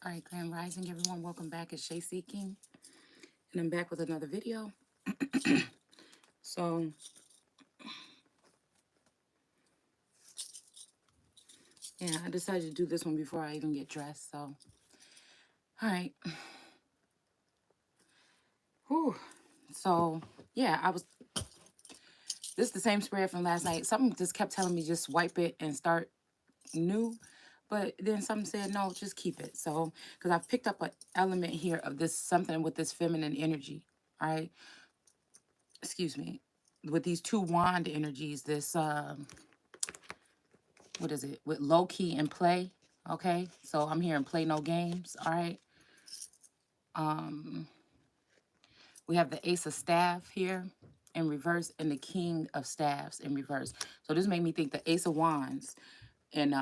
All right, Grand Rising, everyone. Welcome back. It's Shay Seeking, and I'm back with another video. So, yeah, I decided to do this one before I even get dressed. So, all right. Whew. So, yeah, this is the same spread from last night. Something just kept telling me just wipe it and start new. But then something said, no, just keep it. So, because I've picked up an element here of this, something with this feminine energy. All right. Excuse me. With these two wand energies, this, what is it, with low key and play. Okay, so I'm hearing play no games. All right. um we have the ace of staff here in reverse and the king of staffs in reverse. So this made me think the ace of wands and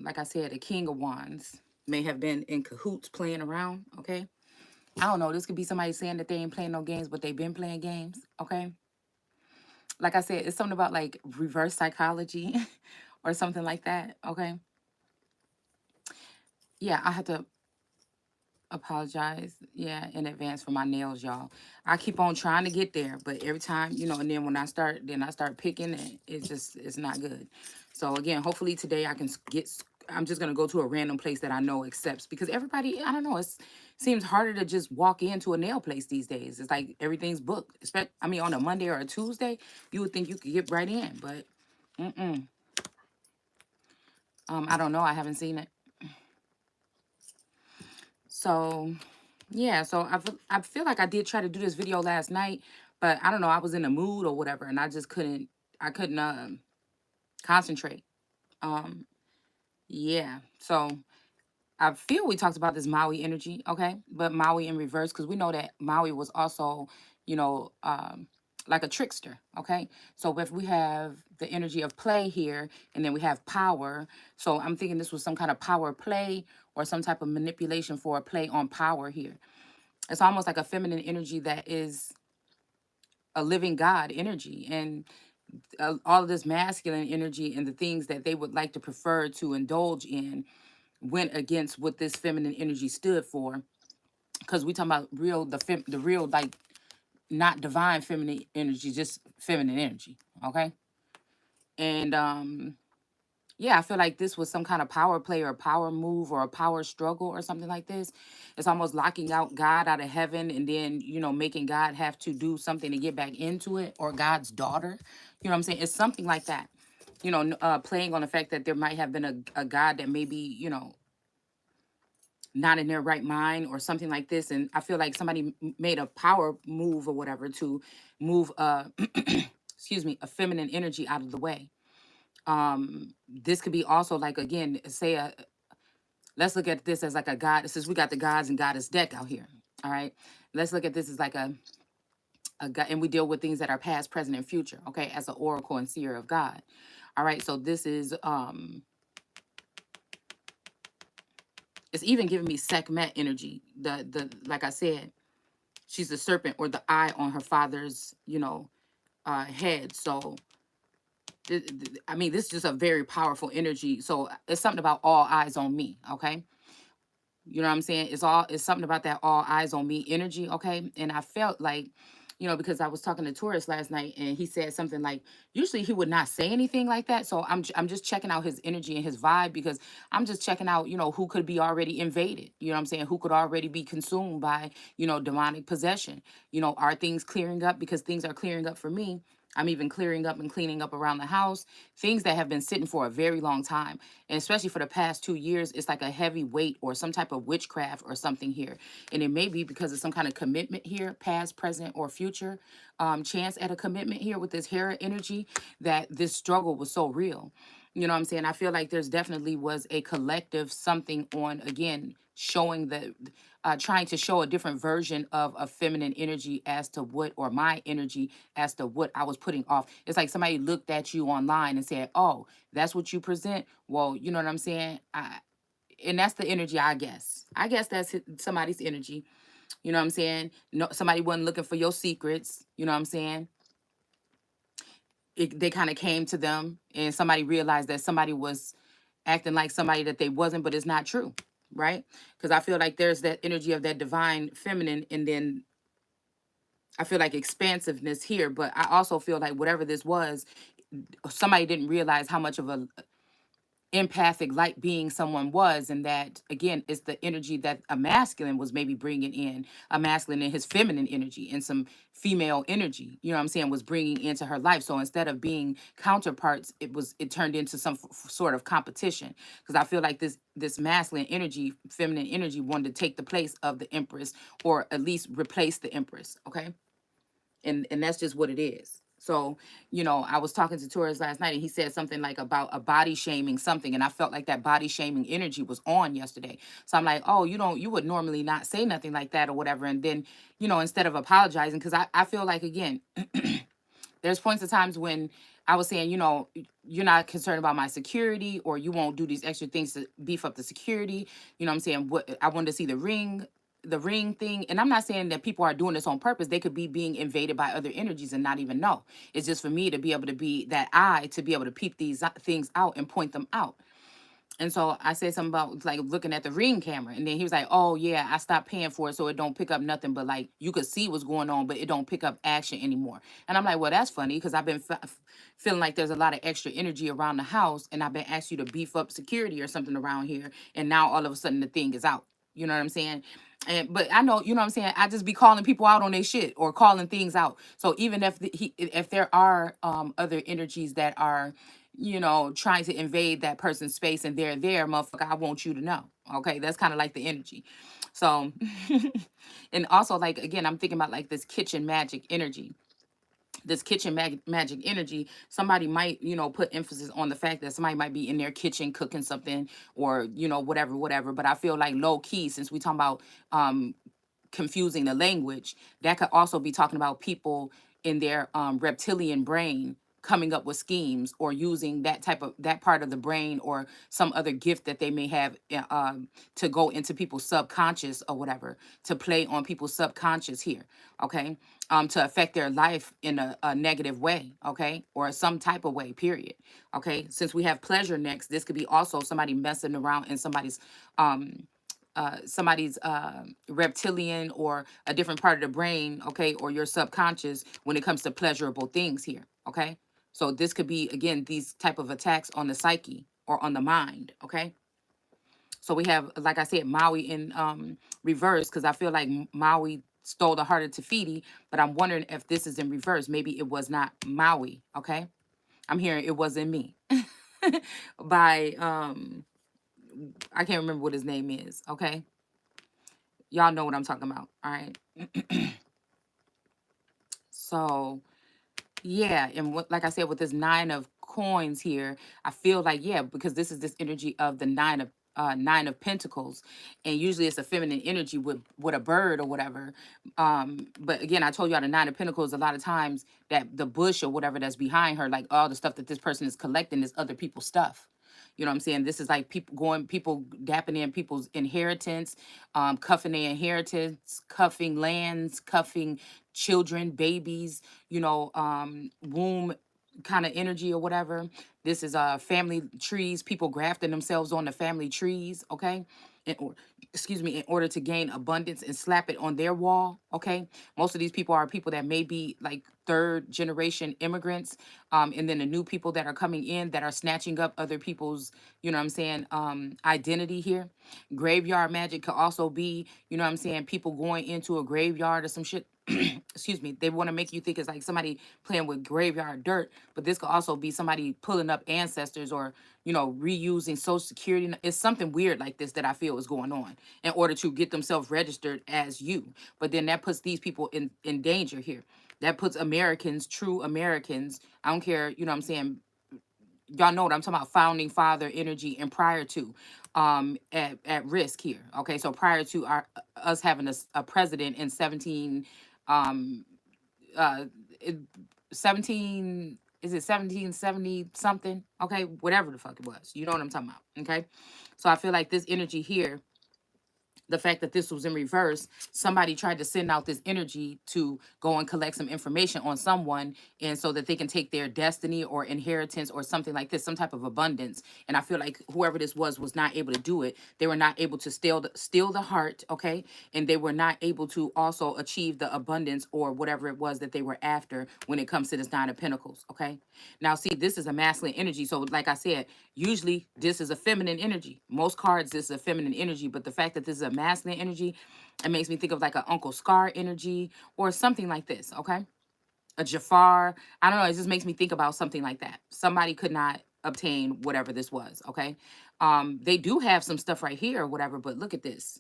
like I said, the king of wands may have been in cahoots playing around. Okay, I don't know, this could be somebody saying that they ain't playing no games but they've been playing games. Okay, like I said, it's something about like reverse psychology or something like that. Okay, yeah, I had to apologize, yeah, in advance for my nails, y'all. I keep on trying to get there, but every time, and then when I start, then I start picking, and it's not good. So again, hopefully today I can I'm just gonna go to a random place that I know accepts, because everybody, I don't know, seems harder to just walk into a nail place these days. It's like everything's booked. I mean, on a Monday or a Tuesday, you would think you could get right in, but mm-mm. I don't know. I haven't seen it. So yeah, so I feel like I did try to do this video last night, but I don't know, I was in a mood or whatever, and I couldn't concentrate. Um yeah. So I feel we talked about this Maui energy, okay? But Maui in reverse, because we know that Maui was also, you know, like a trickster, okay? So if we have the energy of play here, and then we have power, so I'm thinking this was some kind of power play or some type of manipulation for a play on power here. It's almost like a feminine energy that is a living God energy, and all of this masculine energy and the things that they would like to prefer to indulge in went against what this feminine energy stood for. Because we talking about the real, like, not divine feminine energy, just feminine energy. Okay, and yeah, I feel like this was some kind of power play or a power move or a power struggle or something like this. It's almost locking out God out of heaven, and then, making God have to do something to get back into it, or God's daughter. You know what I'm saying? It's something like that. Playing on the fact that there might have been a God that maybe, not in their right mind or something like this. And I feel like somebody made a power move or whatever to move, excuse me, a feminine energy out of the way. This could be also like, again, say let's look at this as like a god. Since we got the gods and goddess deck out here, all right, let's look at this as like a god, and we deal with things that are past, present, and future, okay, as an oracle and seer of God. All right, so this is it's even giving me Sekhmet energy. The Like I said, she's the serpent or the eye on her father's, head. So I mean, this is just a very powerful energy. So it's something about all eyes on me, okay? You know what I'm saying? It's something about that all eyes on me energy, okay? And I felt like, because I was talking to Taurus last night, and he said something like, usually he would not say anything like that. So I'm just checking out his energy and his vibe, because I'm just checking out, who could be already invaded. You know what I'm saying? Who could already be consumed by, demonic possession. Are things clearing up? Because things are clearing up for me. I'm even clearing up and cleaning up around the house, things that have been sitting for a very long time. And especially for the past 2 years, it's like a heavy weight or some type of witchcraft or something here. And it may be because of some kind of commitment here, past, present, or future, chance at a commitment here with this Hera energy, that this struggle was so real. You know what I'm saying? I feel like there's definitely was a collective something on, again, showing trying to show a different version of a feminine energy as to what, or my energy as to what I was putting off. It's like somebody looked at you online and said, oh, that's what you present. Well, you know what I'm saying? And that's the energy, I guess. I guess that's somebody's energy. You know what I'm saying? No, somebody wasn't looking for your secrets. You know what I'm saying? They kind of came to them, and somebody realized that somebody was acting like somebody that they wasn't, but it's not true. right? Because I feel like there's that energy of that divine feminine, and then I feel like expansiveness here. But I also feel like whatever this was, somebody didn't realize how much of a empathic light being someone was, and that again is the energy that a masculine was maybe bringing in, a masculine in his feminine energy and some female energy, you know what I'm saying, was bringing into her life. So instead of being counterparts, it turned into some sort of competition, because I feel like this masculine energy, feminine energy, wanted to take the place of the empress, or at least replace the empress. Okay, and that's just what it is. So, I was talking to Torres last night, and he said something like about a body shaming something, and I felt like that body shaming energy was on yesterday. So I'm like, oh, you would normally not say nothing like that or whatever. And then, instead of apologizing, because I feel like, again, there's points of times when I was saying, you're not concerned about my security, or you won't do these extra things to beef up the security. You know what I'm saying? What I wanted to see the ring thing. And I'm not saying that people are doing this on purpose. They could be being invaded by other energies and not even know. It's just for me to be able to be that eye, to be able to peep these things out and point them out. And so I said something about like looking at the ring camera, and then he was like, "Oh yeah, I stopped paying for it, so it don't pick up nothing, but like you could see what's going on, but it don't pick up action anymore." And I'm like, "Well, that's funny, because I've been feeling like there's a lot of extra energy around the house, and I've been asked you to beef up security or something around here, and now all of a sudden the thing is out." You know what I'm saying? But I know, you know what I'm saying. I just be calling people out on their shit, or calling things out. So even if there are other energies that are, trying to invade that person's space, and they're there, motherfucker, I want you to know. Okay, that's kind of like the energy. So, and also, like, again, I'm thinking about like this kitchen magic energy. This kitchen magic energy, somebody might, put emphasis on the fact that somebody might be in their kitchen cooking something, or, whatever. But I feel like low key, since we talking about um confusing the language, that could also be talking about people in their reptilian brain coming up with schemes, or using that part of the brain, or some other gift that they may have, to go into people's subconscious or whatever, to play on people's subconscious here. Okay, to affect their life in a negative way. Okay, or some type of way, period. Okay, since we have pleasure next, this could be also somebody messing around in um somebody's reptilian, or a different part of the brain, okay, or your subconscious, when it comes to pleasurable things here. Okay, so this could be, again, these type of attacks on the psyche or on the mind. Okay, so we have, like I said, Maui in reverse, because I feel like Maui stole the heart of Tafiti, but I'm wondering if this is in reverse. Maybe it was not Maui. Okay, I'm hearing it wasn't me. By I can't remember what his name is. Okay, y'all know what I'm talking about. All right. So yeah, and what, like I said, with this nine of coins here, I feel like, yeah, because this is this energy of the nine of pentacles, and usually it's a feminine energy with a bird or whatever. But again, I told you, the nine of pentacles, a lot of times that the bush or whatever that's behind her, like all the stuff that this person is collecting, is other people's stuff. You know what I'm saying? This is like people dapping in people's inheritance, cuffing their inheritance, cuffing lands, cuffing children, babies, womb kind of energy or whatever. This is family trees, people grafting themselves on the family trees, okay? Or excuse me, in order to gain abundance and slap it on their wall, okay? Most of these people are people that may be like third generation immigrants, and then the new people that are coming in that are snatching up other people's, you know what I'm saying, identity here. Graveyard magic could also be, you know what I'm saying, people going into a graveyard or some shit. Excuse me, they want to make you think it's like somebody playing with graveyard dirt, but this could also be somebody pulling up ancestors, or reusing social security. It's something weird like this that I feel is going on, in order to get themselves registered as you. But then that puts these people in danger here. That puts Americans, true Americans, I don't care, you know what I'm saying, y'all know what I'm talking about, founding father energy, and prior to, at risk here. Okay, so prior to us having a president in 17, um uh it- 17, is it 1770 something? Okay, whatever the fuck it was, you know what I'm talking about. Okay, so I feel like this energy here the fact that this was in reverse, somebody tried to send out this energy to go and collect some information on someone, and so that they can take their destiny or inheritance or something like this, some type of abundance. And I feel like whoever this was not able to do it. They were not able to steal the heart, okay? And they were not able to also achieve the abundance or whatever it was that they were after when it comes to this Nine of Pentacles, okay? Now, see, this is a masculine energy. So, like I said, usually this is a feminine energy. Most cards, this is a feminine energy. But the fact that this is a masculine energy, it makes me think of like an Uncle Scar energy or something like this, okay? A Jafar. I don't know. It just makes me think about something like that. Somebody could not obtain whatever this was, okay? They do have some stuff right here or whatever, but look at this.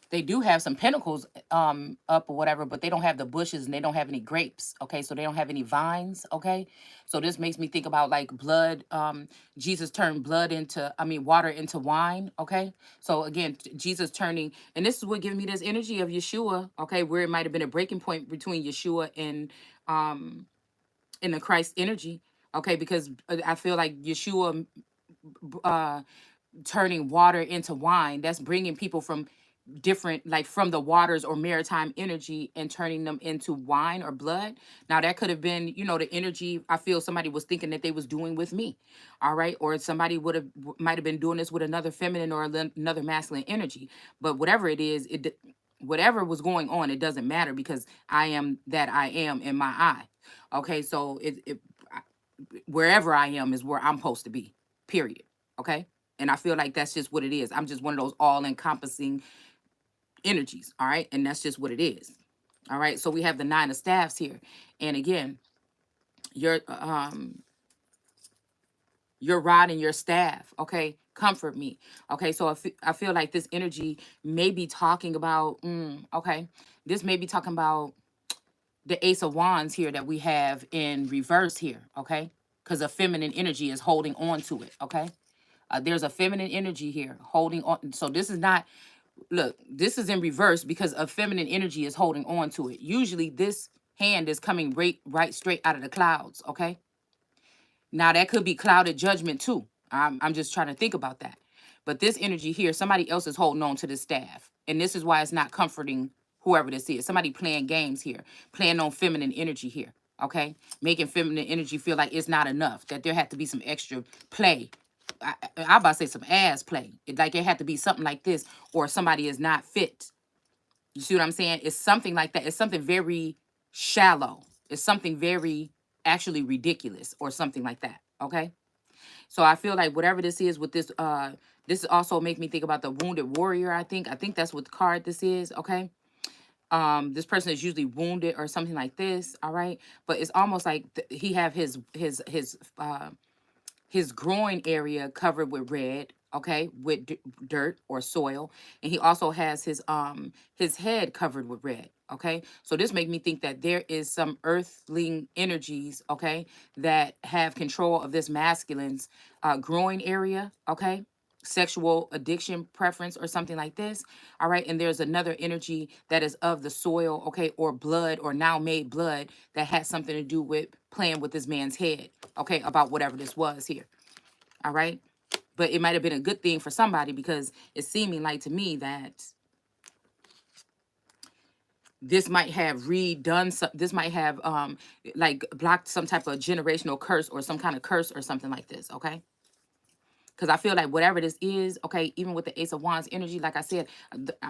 They do have some pentacles up or whatever, but they don't have the bushes and they don't have any grapes, okay? So they don't have any vines, okay? So this makes me think about like blood. Jesus turned water into wine, okay? So again, Jesus turning, and this is what giving me this energy of Yeshua, okay? Where it might have been a breaking point between Yeshua and in the Christ energy, okay? Because I feel like Yeshua uh turning water into wine, that's bringing people from different, like from the waters or maritime energy and turning them into wine or blood. Now that could have been, the energy I feel somebody was thinking that they was doing with me. All right, or somebody might have been doing this with another feminine or another masculine energy. But whatever it is, whatever was going on, it doesn't matter, because I am that I am in my eye. Okay, so wherever I am is where I'm supposed to be, period. Okay. And I feel like that's just what it is. I'm just one of those all encompassing energies. All right. And that's just what it is. All right. So we have the Nine of Staffs here. And again, your rod and your staff. Okay. Comfort me. Okay. So I feel like this energy may be talking about, okay. This may be talking about the Ace of Wands here that we have in reverse here. Okay. Because a feminine energy is holding on to it. Okay. There's a feminine energy here holding on. So this is not, look, this is in reverse because a feminine energy is holding on to it. Usually this hand is coming right straight out of the clouds, okay? Now that could be clouded judgment too. I'm just trying to think about that. But this energy here, somebody else is holding on to the staff. And this is why it's not comforting whoever this is. Somebody playing games here, playing on feminine energy here, okay? Making feminine energy feel like it's not enough, that there had to be some extra play. I about to say some ass play. Like it had to be something like this, or somebody is not fit. You see what I'm saying? It's something like that. It's something very shallow. It's something very actually ridiculous or something like that. Okay. So I feel like whatever this is with this, this also make me think about the wounded warrior. I think that's what the card this is. Okay. This person is usually wounded or something like this. All right. But it's almost like he have his groin area covered with red, okay, with dirt or soil, and he also has his head covered with red, okay. So this make me think that there is some earthling energies, okay, that have control of this masculine's groin area, okay, sexual addiction preference or something like this. All right. And there's another energy that is of the soil, okay, or blood or now made blood that has something to do with playing with this man's head, okay, about whatever this was here. All right. But it might have been a good thing for somebody, because it's seeming like to me that this might have redone some, this might have like blocked some type of generational curse or some kind of curse or something like this. Okay. Because I feel like whatever this is, okay, even with the Ace of Wands energy, like I said,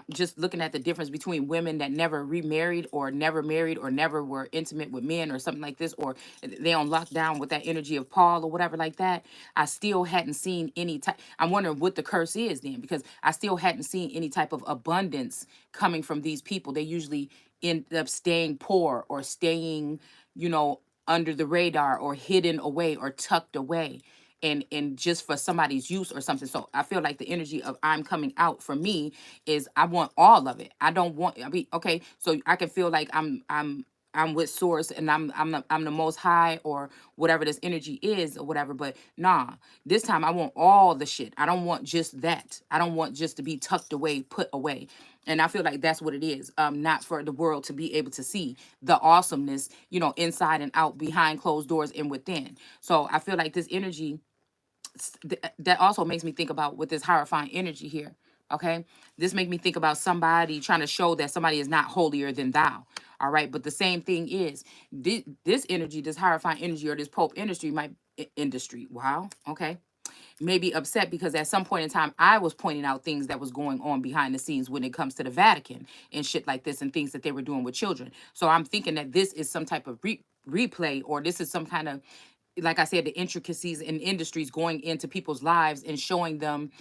just looking at the difference between women that never remarried or never married or never were intimate with men or something like this, or they on lockdown with that energy of Paul or whatever like that, I still hadn't seen any type. I'm wondering what the curse is then, because I still hadn't seen any type of abundance coming from these people. They usually end up staying poor or staying, under the radar or hidden away or tucked away, and just for somebody's use or something. So I feel like the energy of I'm coming out for me is I want all of it. I don't want, I mean, okay, so I can feel like I'm with source and I'm the most high or whatever this energy is or whatever. But nah, this time I want all the shit. I don't want just that. I don't want just to be tucked away, put away. And I feel like that's what it is. Not for the world to be able to see the awesomeness, inside and out, behind closed doors and within. So I feel like this energy that also makes me think about with this horrifying energy here. Okay. This make me think about somebody trying to show that somebody is not holier than thou. All right. But the same thing is this energy, this hierophant energy or this Pope industry might industry. Wow. Okay. Maybe upset because at some point in time I was pointing out things that was going on behind the scenes when it comes to the Vatican and shit like this and things that they were doing with children. So I'm thinking that this is some type of replay, or this is some kind of, like I said, the intricacies in industries going into people's lives and showing them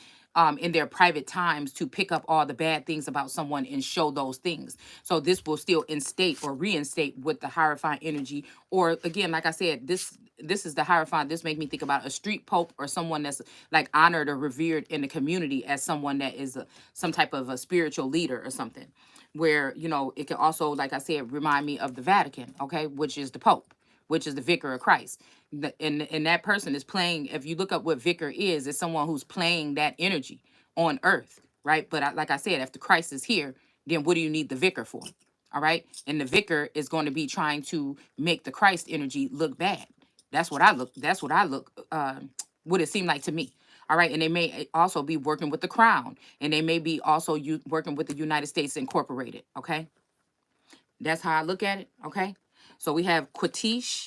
in their private times to pick up all the bad things about someone and show those things. So this will still instate or reinstate with the Hierophant energy. Or again, like I said, this is the Hierophant. This make me think about a street pope or someone that's like honored or revered in the community as someone that is some type of a spiritual leader or something. Where, you know, it can also, like I said, remind me of the Vatican, okay, which is the Pope, which is the vicar of Christ. And that person is playing, if you look up what vicar is, it's someone who's playing that energy on earth, right? But like I said, if the Christ is here, then what do you need the vicar for? All right. And the vicar is going to be trying to make the Christ energy look bad. That's what I look, what it seemed like to me. All right. And they may also be working with the crown, and they may be also working with the United States Incorporated. Okay. That's how I look at it. Okay. So we have Quatish.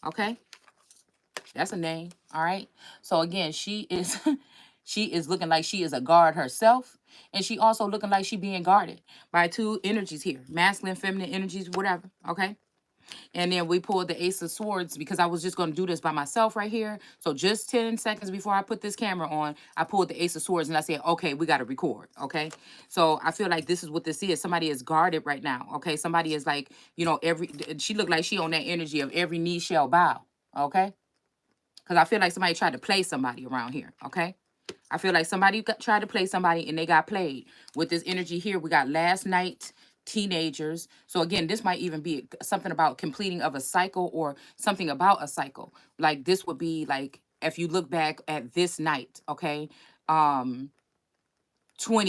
Okay. That's a name. All right. So again, she is she is looking like she is a guard herself. And she also looking like she being guarded by two energies here. Masculine, feminine energies, whatever. Okay. And then we pulled the Ace of Swords because I was just going to do this by myself right here. So just 10 seconds before I put this camera on, I pulled the Ace of Swords and I said, okay, we got to record. Okay. So I feel like this is what this is. Somebody is guarded right now. Okay. Somebody is like, you know, she looked like she on that energy of every knee shall bow. Okay. Because I feel like somebody tried to play somebody around here. Okay. I feel like somebody tried to play somebody and they got played. With this energy here, we got last night, teenagers. So again, this might even be something about completing of a cycle or something about a cycle. Like this would be like, if you look back at this night, okay, 20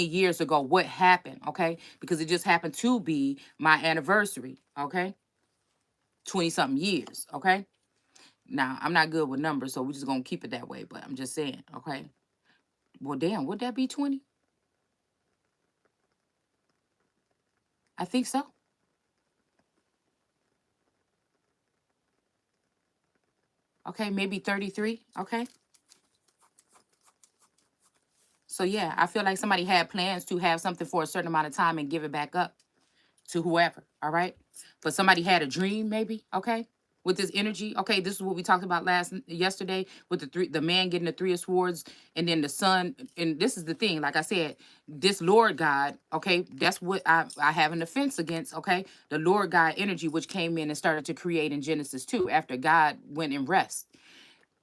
years ago, what happened, okay? Because it just happened to be my anniversary, okay? 20 something years, okay? Now, I'm not good with numbers, so we're just going to keep it that way, but I'm just saying, okay? Well, damn, would that be 20? I think so. Okay, maybe 33. Okay. So yeah, I feel like somebody had plans to have something for a certain amount of time and give it back up to whoever. All right. But somebody had a dream, maybe, okay, with this energy. Okay, this is what we talked about yesterday with the man getting the three of swords, and then the son. And this is the thing, like I said, this Lord God, okay, that's what I have an offense against, okay, the Lord God energy, which came in and started to create in Genesis 2 after God went and rest.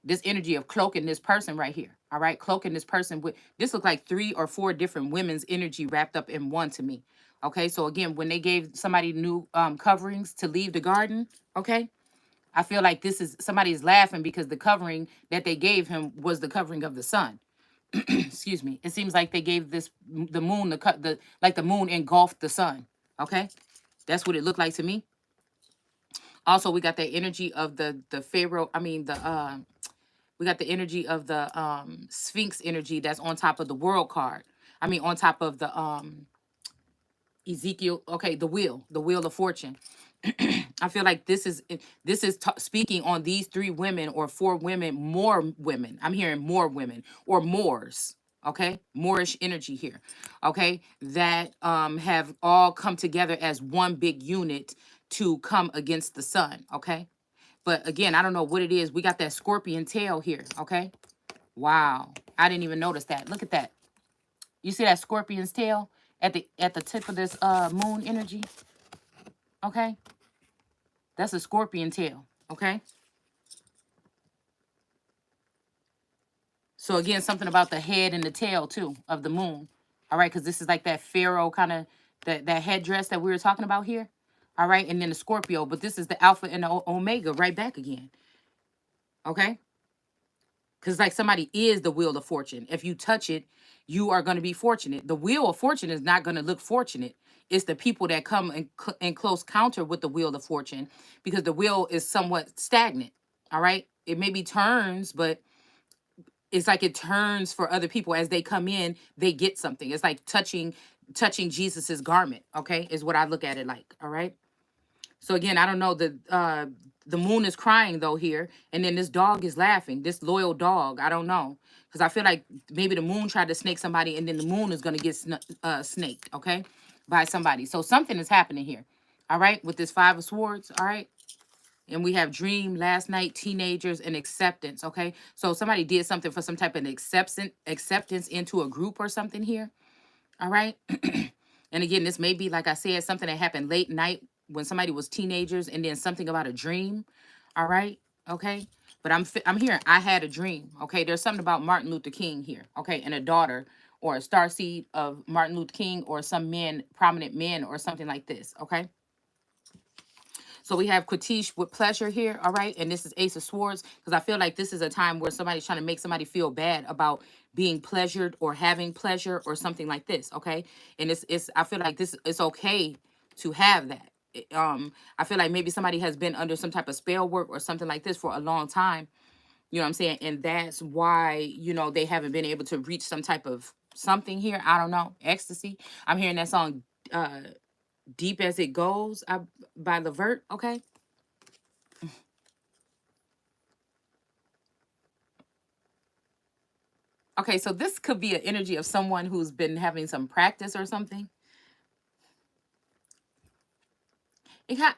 This energy of cloaking this person right here. All right, cloaking this person with this look like 3 or 4 different women's energy wrapped up in one to me. Okay, so again, when they gave somebody new coverings to leave the garden, okay, I feel like this is somebody is laughing because the covering that they gave him was the covering of the sun. Excuse me. It seems like they gave the moon the like the moon engulfed the sun. Okay, that's what it looked like to me. Also, we got that energy of the pharaoh. I mean the we got the energy of the Sphinx energy that's on top of the world card. I mean, on top of the Ezekiel. Okay, the wheel of fortune. I feel like this is speaking on these 3 women or 4 women, more women. I'm hearing more women or Moors. Okay, Moorish energy here. Okay, that have all come together as one big unit to come against the sun. Okay, but again, I don't know what it is. We got that scorpion tail here. Okay. Wow. I didn't even notice that. Look at that. You see that scorpion's tail at the tip of this moon energy? Okay. That's a scorpion tail. Okay. So again, something about the head and the tail too of the moon. All right, because this is like that pharaoh kind of that headdress that we were talking about here. All right, and then the Scorpio, but this is the alpha and the omega right back again. Okay. Because like somebody is the wheel of fortune. If you touch it, you are going to be fortunate. The wheel of fortune is not going to look fortunate. It's the people that come in close counter with the wheel of fortune, because the wheel is somewhat stagnant. All right. It maybe turns, but it's like it turns for other people as they come in, they get something. It's like touching Jesus's garment, okay? Is what I look at it like, all right? So again, I don't know, the moon is crying though here, and then this dog is laughing, this loyal dog. I don't know. Because I feel like maybe the moon tried to snake somebody, and then the moon is gonna get snaked, okay? By somebody. So something is happening here. All right, with this Five of Swords, all right? And we have dream, last night, teenagers, and acceptance. Okay. So somebody did something for some type of acceptance into a group or something here. All right. And again, this may be, like I said, something that happened late night when somebody was teenagers, and then something about a dream. All right. Okay. But I'm hearing I had a dream. Okay. There's something about Martin Luther King here. Okay. And a daughter or a star seed of Martin Luther King or some men, prominent men or something like this. Okay. So we have Quatish with pleasure here, all right? And this is Ace of Swords, because I feel like this is a time where somebody's trying to make somebody feel bad about being pleasured or having pleasure or something like this, okay? And it's I feel like this it's okay to have that. I feel like maybe somebody has been under some type of spell work or something like this for a long time, you know what I'm saying? And that's why, they haven't been able to reach some type of something here. I don't know, ecstasy. I'm hearing that song, Deep as It Goes, by Levert, okay? Okay, so this could be an energy of someone who's been having some practice or something. It kind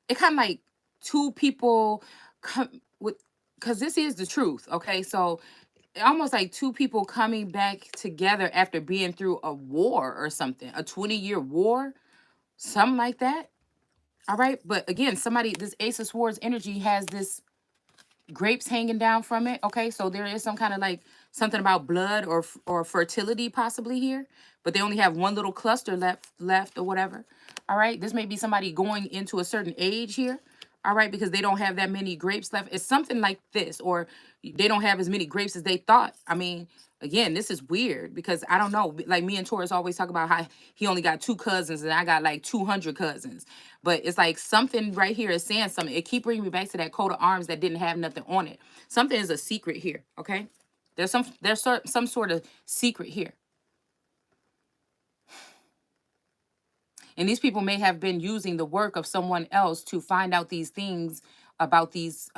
it kind of like two people come with, because this is the truth, okay? So almost like two people coming back together after being through a war or something, a 20-year war, something like that. All right, but again, somebody, this Ace of Swords energy has this grapes hanging down from it. Okay, so there is some kind of like something about blood or fertility possibly here, but they only have one little cluster left or whatever. All right, this may be somebody going into a certain age here. All right, because they don't have that many grapes left. It's something like this, or they don't have as many grapes as they thought. I mean, again, this is weird because I don't know. Like me and Taurus always talk about how he only got 2 cousins and I got like 200 cousins. But it's like something right here is saying something. It keep bringing me back to that coat of arms that didn't have nothing on it. Something is a secret here. Okay, there's some sort of secret here. And these people may have been using the work of someone else to find out these things about these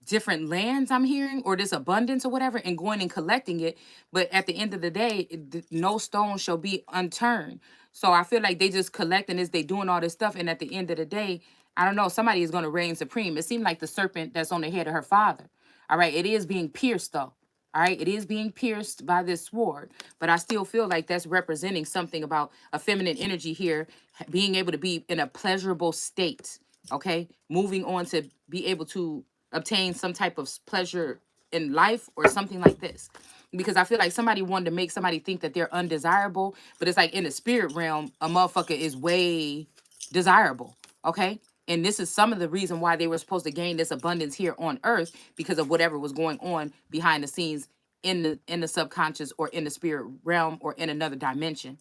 different lands I'm hearing, or this abundance or whatever, and going and collecting it. But at the end of the day, no stone shall be unturned. So I feel like they just collecting this, they doing all this stuff, and at the end of the day, I don't know, somebody is going to reign supreme. It seemed like the serpent that's on the head of her father. All right, it is being pierced though. All right, it is being pierced by this sword, but I still feel like that's representing something about a feminine energy here, being able to be in a pleasurable state. Okay, moving on to be able to obtain some type of pleasure in life or something like this. Because I feel like somebody wanted to make somebody think that they're undesirable, but it's like in the spirit realm, a motherfucker is way desirable. Okay. And this is some of the reason why they were supposed to gain this abundance here on earth, because of whatever was going on behind the scenes in the subconscious or in the spirit realm or in another dimension.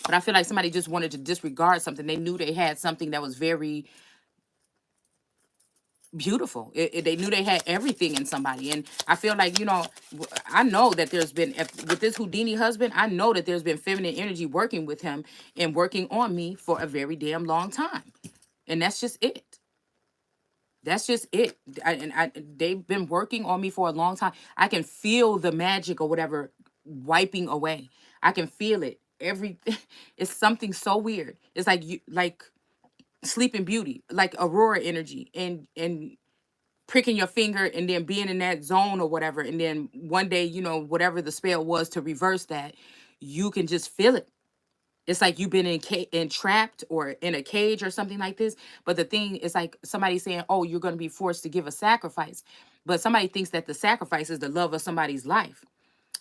But I feel like somebody just wanted to disregard something. They knew they had something that was very beautiful. They knew they had everything in somebody. And I feel like, I know that there's been, with this Houdini husband, I know that there's been feminine energy working with him and working on me for a very damn long time. And that's just it. That's just it. They've been working on me for a long time. I can feel the magic or whatever wiping away. I can feel it. It's something so weird. It's like like Sleeping Beauty, like Aurora energy, and pricking your finger and then being in that zone or whatever, and then one day, whatever the spell was to reverse that, you can just feel it. It's like you've been entrapped or in a cage or something like this. But the thing is, like somebody saying, oh, you're going to be forced to give a sacrifice, but somebody thinks that the sacrifice is the love of somebody's life.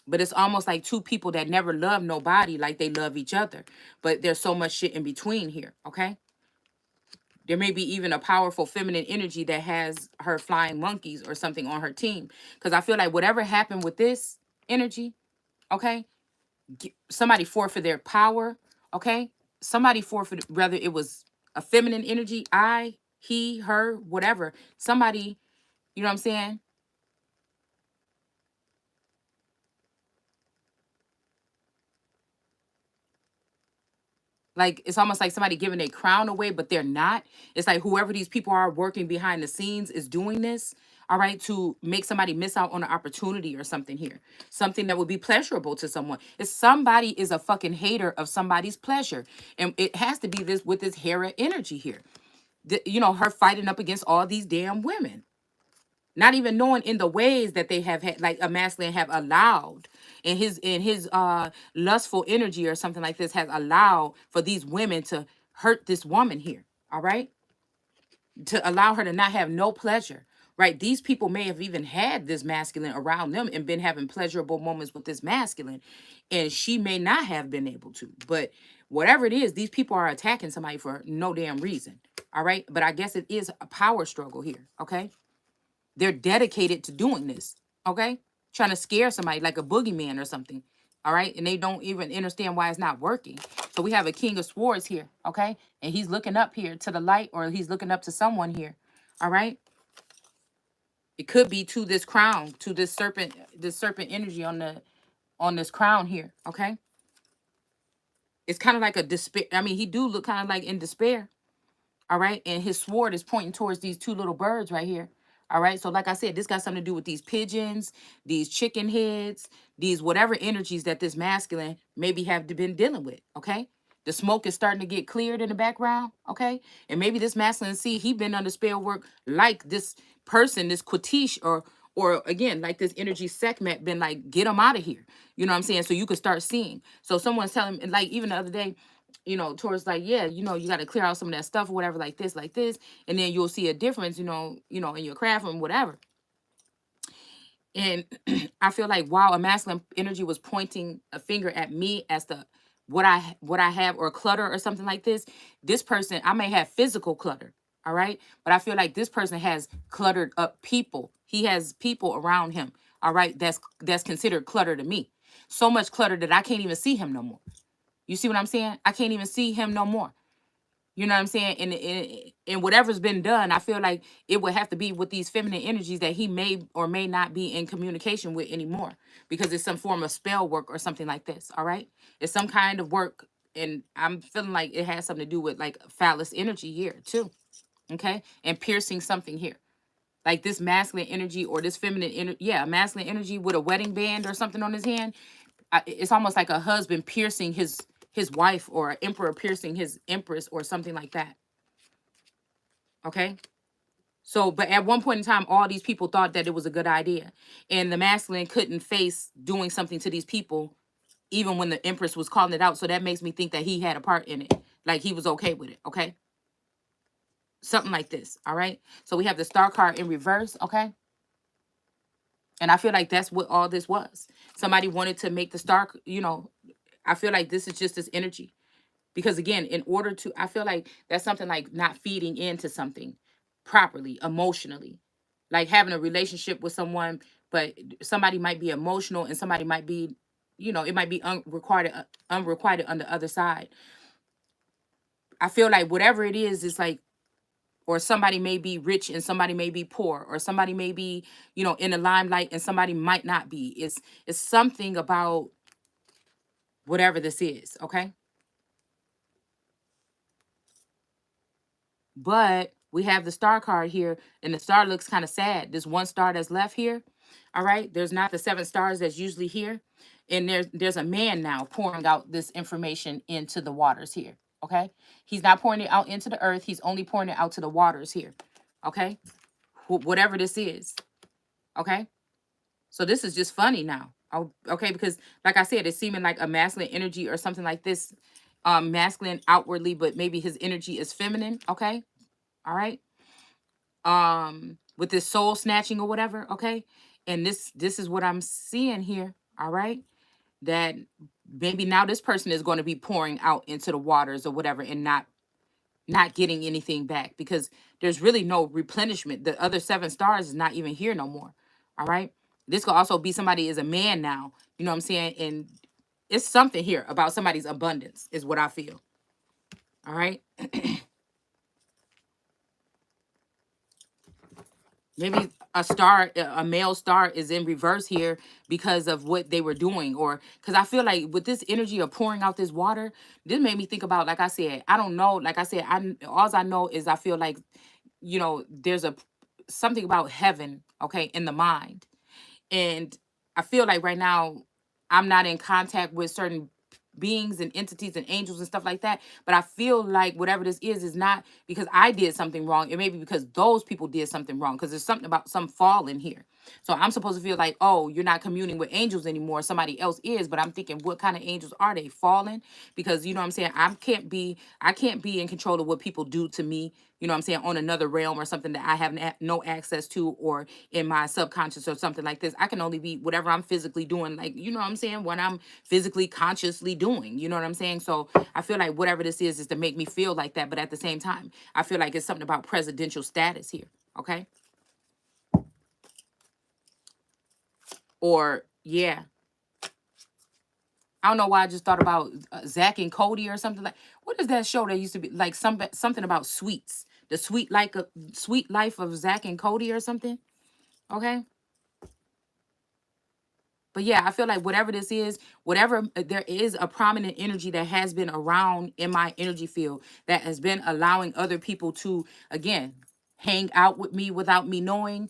But it's almost like two people that never love nobody like they love each other, but there's so much shit in between here. Okay, there may be even a powerful feminine energy that has her flying monkeys or something on her team. Because I feel like whatever happened with this energy, okay, somebody forfeit their power, okay? Somebody forfeit, whether it was a feminine energy, I he, her, whatever, somebody, you know what I'm saying? Like it's almost like somebody giving a crown away, but they're not. It's like whoever these people are working behind the scenes is doing this, all right, to make somebody miss out on an opportunity or something here. Something that would be pleasurable to someone. If somebody is a fucking hater of somebody's pleasure, and it has to be this with this Hera energy here. You know, her fighting up against all these damn women, not even knowing in the ways that they have had, like a masculine have allowed in his lustful energy or something like this, has allowed for these women to hurt this woman here, all right, to allow her to not have no pleasure, right? These people may have even had this masculine around them and been having pleasurable moments with this masculine, and she may not have been able to, but whatever it is, these people are attacking somebody for no damn reason, all right? But I guess it is a power struggle here, okay? They're dedicated to doing this, okay? Trying to scare somebody like a boogeyman or something, all right? And they don't even understand why it's not working. So we have a King of Swords here, okay? And he's looking up here to the light, or he's looking up to someone here, all right? It could be to this crown, to this serpent energy on this crown here, okay? It's kind of like a despair. I mean, he do look kind of like in despair, all right? And his sword is pointing towards these two little birds right here. All right. So, like I said, this got something to do with these pigeons, these chicken heads, these whatever energies that this masculine maybe have been dealing with. Okay. The smoke is starting to get cleared in the background. Okay. And maybe this masculine, see, he been under spell work like this person, this Quatish, or again, like this energy Sekhmet been like, get him out of here. You know what I'm saying? So you could start seeing. So someone's telling me, like, even the other day, you know, towards like, yeah, you know, you got to clear out some of that stuff or whatever, like this, and then you'll see a difference, in your craft and whatever. And I feel like while a masculine energy was pointing a finger at me as the what I have or clutter or something like this person, I may have physical clutter, all right, but I feel like this person has cluttered up people. He has people around him, all right, that's considered clutter to me. So much clutter that I can't even see him no more. You see what I'm saying? I can't even see him no more. You know what I'm saying? And whatever's been done, I feel like it would have to be with these feminine energies that he may or may not be in communication with anymore, because it's some form of spell work or something like this. All right, it's some kind of work, and I'm feeling like it has something to do with like phallus energy here too. Okay, and piercing something here, like this masculine energy or this feminine energy. Yeah, masculine energy with a wedding band or something on his hand. It's almost like a husband piercing his wife, or an emperor piercing his empress or something like that. Okay. So, but at one point in time, all these people thought that it was a good idea, and the masculine couldn't face doing something to these people even when the empress was calling it out. So that makes me think that he had a part in it, like he was okay with it. Okay, something like this. All right, so we have the star card in reverse. Okay, and I feel like that's what all this was. Somebody wanted to make the star, I feel like this is just this energy. Because again, in order to, I feel like that's something like not feeding into something properly, emotionally, like having a relationship with someone, but somebody might be emotional and somebody might be, it might be unrequited on the other side. I feel like whatever it is, it's like, or somebody may be rich and somebody may be poor, or somebody may be, in the limelight and somebody might not be. It's something about whatever this is, okay? But we have the star card here, and the star looks kind of sad. This one star that's left here, all right? There's not the 7 stars that's usually here. And there's a man now pouring out this information into the waters here, okay? He's not pouring it out into the earth. He's only pouring it out to the waters here, okay? Whatever this is, okay? So this is just funny now, okay? Because like I said, it's seeming like a masculine energy or something like this, masculine outwardly, but maybe his energy is feminine, okay? All right, with this soul snatching or whatever, okay? And this is what I'm seeing here, all right? That maybe now this person is going to be pouring out into the waters or whatever, and not getting anything back, because there's really no replenishment. The other 7 stars is not even here no more, all right? This could also be somebody is a man now, you know what I'm saying? And it's something here about somebody's abundance is what I feel, all right? Maybe a star, a male star is in reverse here because of what they were doing, or because I feel like with this energy of pouring out this water, this made me think about, like I said, I don't know, like I said, all I know is I feel like, there's a something about heaven, okay, in the mind. And I feel like right now I'm not in contact with certain beings and entities and angels and stuff like that. But I feel like whatever this is not because I did something wrong. It may be because those people did something wrong. Because there's something about some fall in here. So I'm supposed to feel like, oh, you're not communing with angels anymore. Somebody else is. But I'm thinking, what kind of angels are they? Fallen? Because you know what I'm saying? I can't be in control of what people do to me, you know what I'm saying, on another realm or something that I have no access to, or in my subconscious or something like this. I can only be whatever I'm physically doing, like, you know what I'm saying, what I'm physically consciously doing, you know what I'm saying? So I feel like whatever this is to make me feel like that. But at the same time, I feel like it's something about presidential status here, okay? Or, yeah. I don't know why I just thought about Zach and Cody or something like. What is that show that used to be like something about sweets? The sweet life of Zach and Cody or something. Okay. But yeah, I feel like whatever this is, whatever there is a prominent energy that has been around in my energy field that has been allowing other people to, again, hang out with me without me knowing,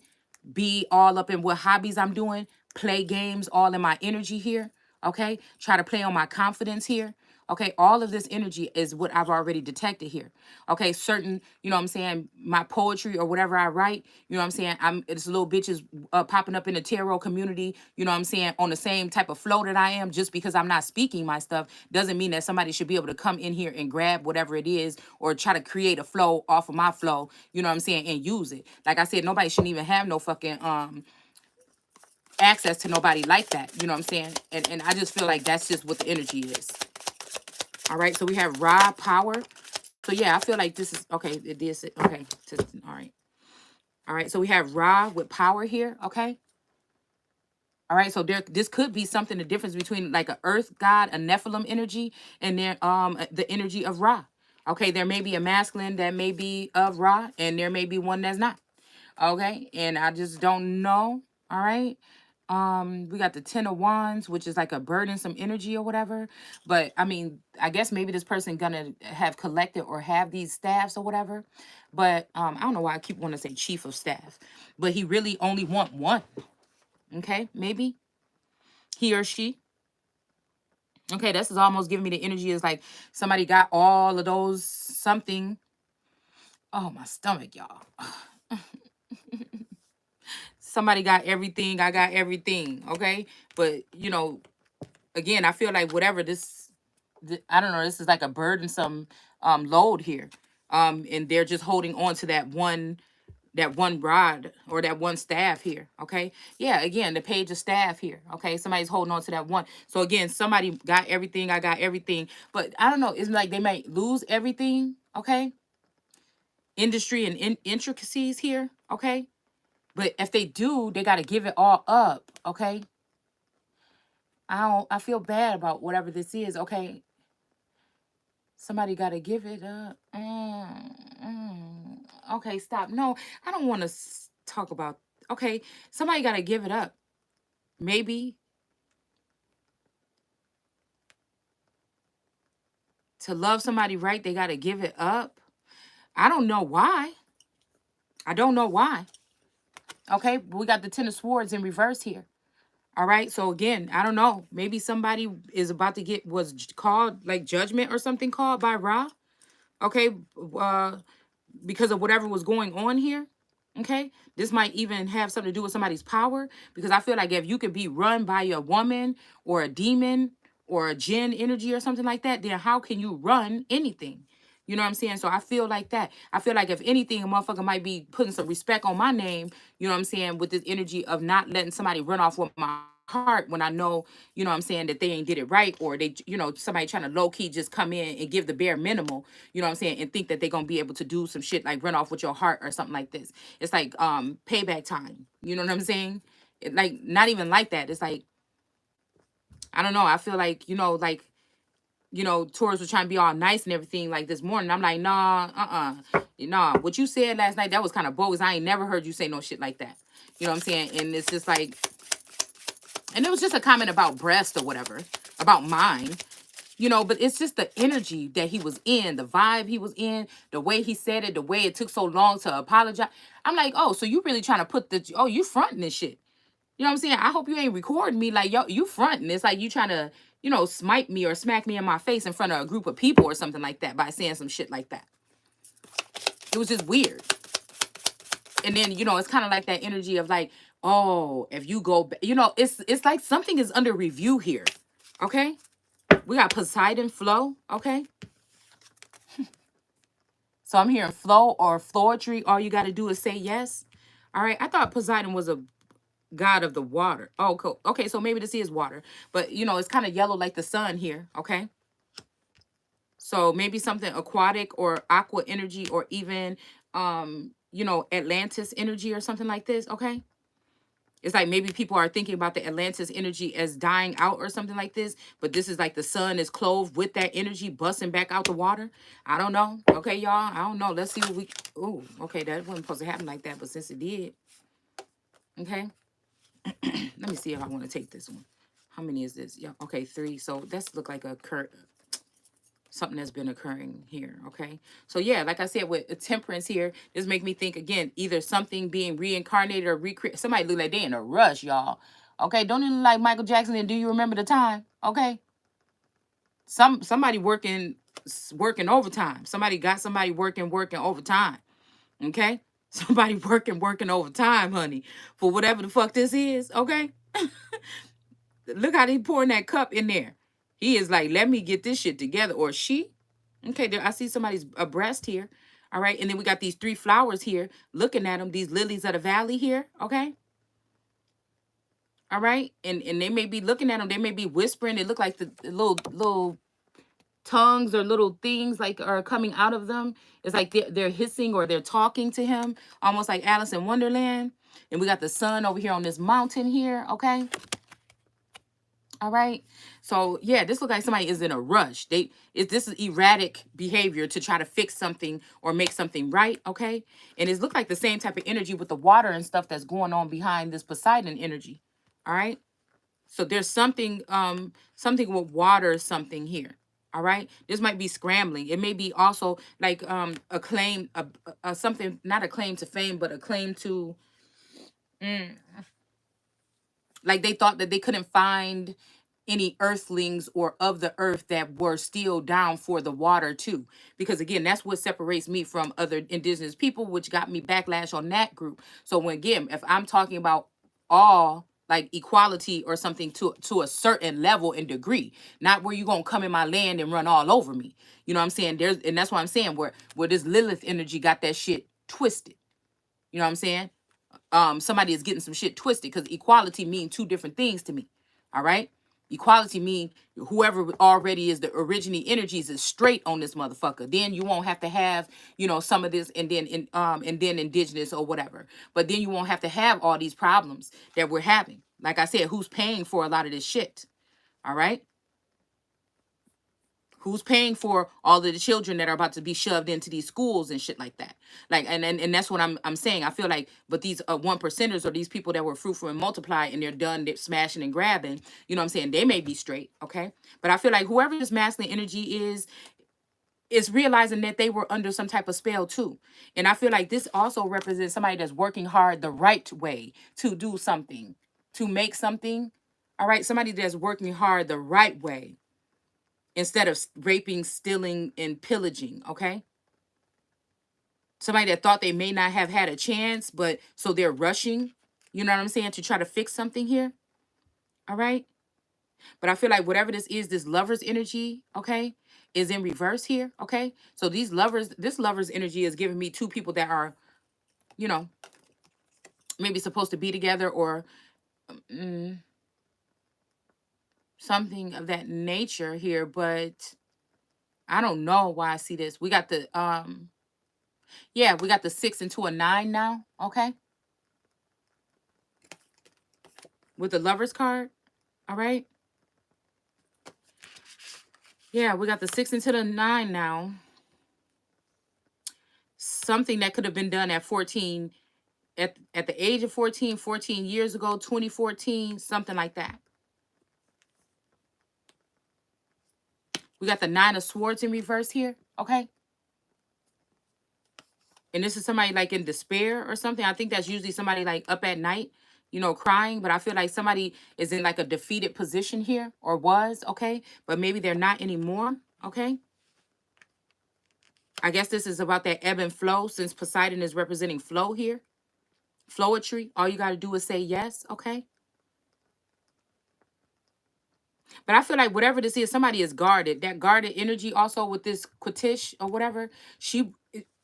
be all up in what hobbies I'm doing, play games all in my energy here. Okay. Try to play on my confidence here. Okay. All of this energy is what I've already detected here. Okay. Certain, you know what I'm saying, my poetry or whatever I write, you know what I'm saying, it's little bitches popping up in the tarot community, you know what I'm saying, on the same type of flow that I am. Just because I'm not speaking my stuff doesn't mean that somebody should be able to come in here and grab whatever it is or try to create a flow off of my flow, you know what I'm saying, and use it. Like I said, nobody shouldn't even have no fucking access to nobody like that, you know what I'm saying? And I just feel like that's just what the energy is. All right, so we have raw power. So yeah, I feel like this is okay. This okay. All right. All right. So we have Ra with power here. Okay. All right. So this could be something, the difference between like a earth god, a Nephilim energy, and then the energy of Ra. Okay. There may be a masculine that may be of Ra, and there may be one that's not. Okay. And I just don't know. All right. We got the 10 of Wands, which is like a burdensome energy or whatever. But I mean, I guess maybe this person gonna have collected or have these staffs or whatever. But I don't know why I keep wanting to say chief of staff, but he really only want one. Okay, maybe he or she. Okay, this is almost giving me the energy is like somebody got all of those something. Oh, my stomach, y'all. Somebody got everything. I got everything. Okay, but again, I feel like whatever this, I don't know, this is like a burdensome load here. And they're just holding on to that one rod or that one staff here. Okay. Yeah, again, the page of staff here. Okay. Somebody's holding on to that one. So again, somebody got everything, I got everything. But I don't know, it's like they might lose everything. Okay. Industry and intricacies here. Okay. But if they do, they got to give it all up. Okay. I feel bad about whatever this is. Okay. Somebody got to give it up. Okay, stop. No, I don't want to talk about. Okay, somebody got to give it up. Maybe to love somebody right, they got to give it up. I don't know why. I don't know why. Okay, we got the 10 of Swords in reverse here. All right, so again, I don't know. Maybe somebody is about to called like judgment or something called by Ra. Okay, uh, because of whatever was going on here. Okay, this might even have something to do with somebody's power, because I feel like if you could be run by a woman or a demon or a jinn energy or something like that, then how can you run anything? You know what I'm saying? So I feel like that. I feel like if anything, a motherfucker might be putting some respect on my name, you know what I'm saying, with this energy of not letting somebody run off with my heart when I know, you know what I'm saying, that they ain't did it right, or they, somebody trying to low key just come in and give the bare minimal, you know what I'm saying, and think that they're gonna be able to do some shit like run off with your heart or something like this. It's like payback time. You know what I'm saying? Like not even like that. It's like, I don't know. I feel like, like you know, Taurus was trying to be all nice and everything like this morning. I'm like, nah, nah. What you said last night, that was kind of bogus. I ain't never heard you say no shit like that. You know what I'm saying? And it's just like, and it was just a comment about breast or whatever, about mine, you know, but it's just the energy that he was in, the vibe he was in, the way he said it, the way it took so long to apologize. I'm like, oh, so you really trying to put the, oh, you fronting this shit. You know what I'm saying? I hope you ain't recording me like, yo, you fronting. It's like you trying to, you know, smite me or smack me in my face in front of a group of people or something like that by saying some shit like that. It was just weird. And then, you know, it's kind of like that energy of like, oh, if you go, you know, it's like something is under review here. Okay? We got Poseidon flow, okay? So I'm hearing flow or flowetry. All you got to do is say yes. All right. I thought Poseidon was a god of the water. Oh, cool. Okay, so maybe this is water. But, you know, it's kind of yellow like the sun here, okay? So maybe something aquatic or aqua energy or even, you know, Atlantis energy or something like this, okay? It's like maybe people are thinking about the Atlantis energy as dying out or something like this, but this is like the sun is clothed with that energy busting back out the water. I don't know. Okay, y'all. I don't know. Let's see what we. Oh, okay. That wasn't supposed to happen like that, but since it did, okay. Let me see if I want to take this one. How many is this? Yeah. Okay, 3. So that's look like a something that's been occurring here. Okay. So yeah, like I said, with temperance here, this make me think again, either something being reincarnated or recreated. Somebody look like they in a rush, y'all. Okay. Don't even like Michael Jackson and Do You Remember the Time? Okay. Somebody working overtime. Somebody got somebody working overtime. Okay. Somebody working overtime, honey, for whatever the fuck this is. Okay. Look how they pouring that cup in there. He is like, let me get this shit together. Or she. Okay, there I see somebody's breast here. All right. And then we got these 3 flowers here. Looking at them, these lilies of the valley here. Okay. All right. And they may be looking at them. They may be whispering. They look like the little tongues or little things like are coming out of them. It's like they're hissing or they're talking to him, almost like Alice in Wonderland. And we got the sun over here on this mountain here. Okay. All right. So yeah, this looks like somebody is in a rush. This is erratic behavior to try to fix something or make something right. Okay. And it looks like the same type of energy with the water and stuff that's going on behind this Poseidon energy. All right. So there's something with water, something here. All right. This might be scrambling. It may be also like a claim, a something, not a claim to fame, but a claim to like they thought that they couldn't find any earthlings or of the earth that were still down for the water too, because again, that's what separates me from other indigenous people, which got me backlash on that group. So when again, if I'm talking about all like equality or something to a certain level and degree, not where you're gonna come in my land and run all over me, you know what I'm saying? And that's what I'm saying, where this Lilith energy got that shit twisted. You know what I'm saying? Somebody is getting some shit twisted, because equality mean 2 different things to me. All right. Equality mean whoever already is the originating energies is straight on this motherfucker. Then you won't have to have, you know, some of this and then indigenous or whatever. But then you won't have to have all these problems that we're having. Like I said, who's paying for a lot of this shit? All right. Who's paying for all of the children that are about to be shoved into these schools and shit like that? Like, and that's what I'm saying. I feel like, but these 1%ers or these people that were fruitful and multiply and they're done smashing and grabbing, you know what I'm saying? They may be straight, okay? But I feel like whoever this masculine energy is realizing that they were under some type of spell too. And I feel like this also represents somebody that's working hard the right way to do something, to make something. All right, somebody that's working hard the right way instead of raping, stealing, and pillaging, okay? Somebody that thought they may not have had a chance, but so they're rushing, you know what I'm saying, to try to fix something here, all right? But I feel like whatever this is, this lover's energy, okay, is in reverse here, okay? So this lover's energy is giving me 2 people that are, you know, maybe supposed to be together or something of that nature here, but I don't know why I see this. We got the yeah, we got the 6 into a 9 now. Okay. With the lover's card. All right. Yeah, we got the 6 into the 9 now. Something that could have been done at 14, at the age of 14, 14 years ago, 2014, something like that. We got the 9 of Swords in reverse here, okay? And this is somebody like in despair or something. I think that's usually somebody like up at night, you know, crying. But I feel like somebody is in like a defeated position here, or was, okay? But maybe they're not anymore, okay? I guess this is about that ebb and flow, since Poseidon is representing flow here. Flowetry. All you got to do is say yes, okay? But I feel like whatever this is, somebody is guarded. That guarded energy also with this Quitish or whatever,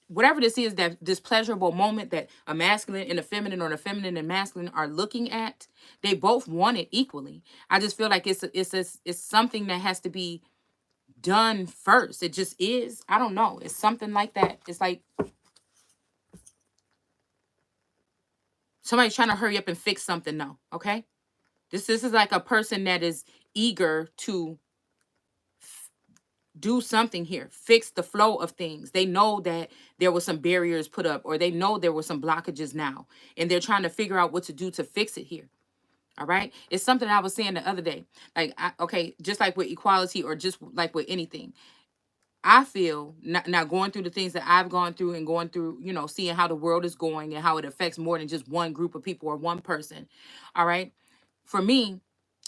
whatever this is, that this pleasurable moment that a masculine and a feminine, or the feminine and masculine are looking at, they both want it equally. I just feel like it's something that has to be done first. It just is. I don't know. It's something like that. It's like somebody's trying to hurry up and fix something now, okay? This is like a person that is eager to do something here, fix the flow of things. They know that there were some barriers put up, or they know there were some blockages now, and they're trying to figure out what to do to fix it here. All right. It's something I was saying the other day. Like, okay, just like with equality, or just like with anything, I feel now going through the things that I've gone through, and going through, you know, seeing how the world is going and how it affects more than just one group of people or one person. All right. For me,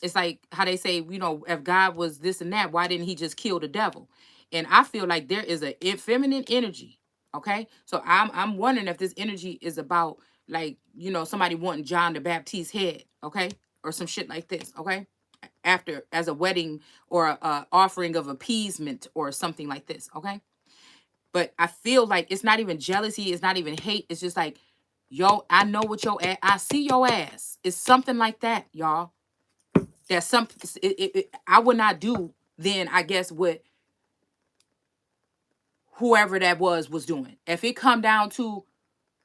it's like how they say, you know, if God was this and that, why didn't he just kill the devil? And I feel like there is a feminine energy. Okay. So I'm wondering if this energy is about, like, you know, somebody wanting John the Baptist's head, okay? Or some shit like this, okay? After, as a wedding, or a offering of appeasement or something like this, okay? But I feel like it's not even jealousy, it's not even hate. It's just like, yo, I know what your ass, I see your ass. It's something like that, y'all. That's something I would not do then, I guess, what whoever that was doing. If it come down to,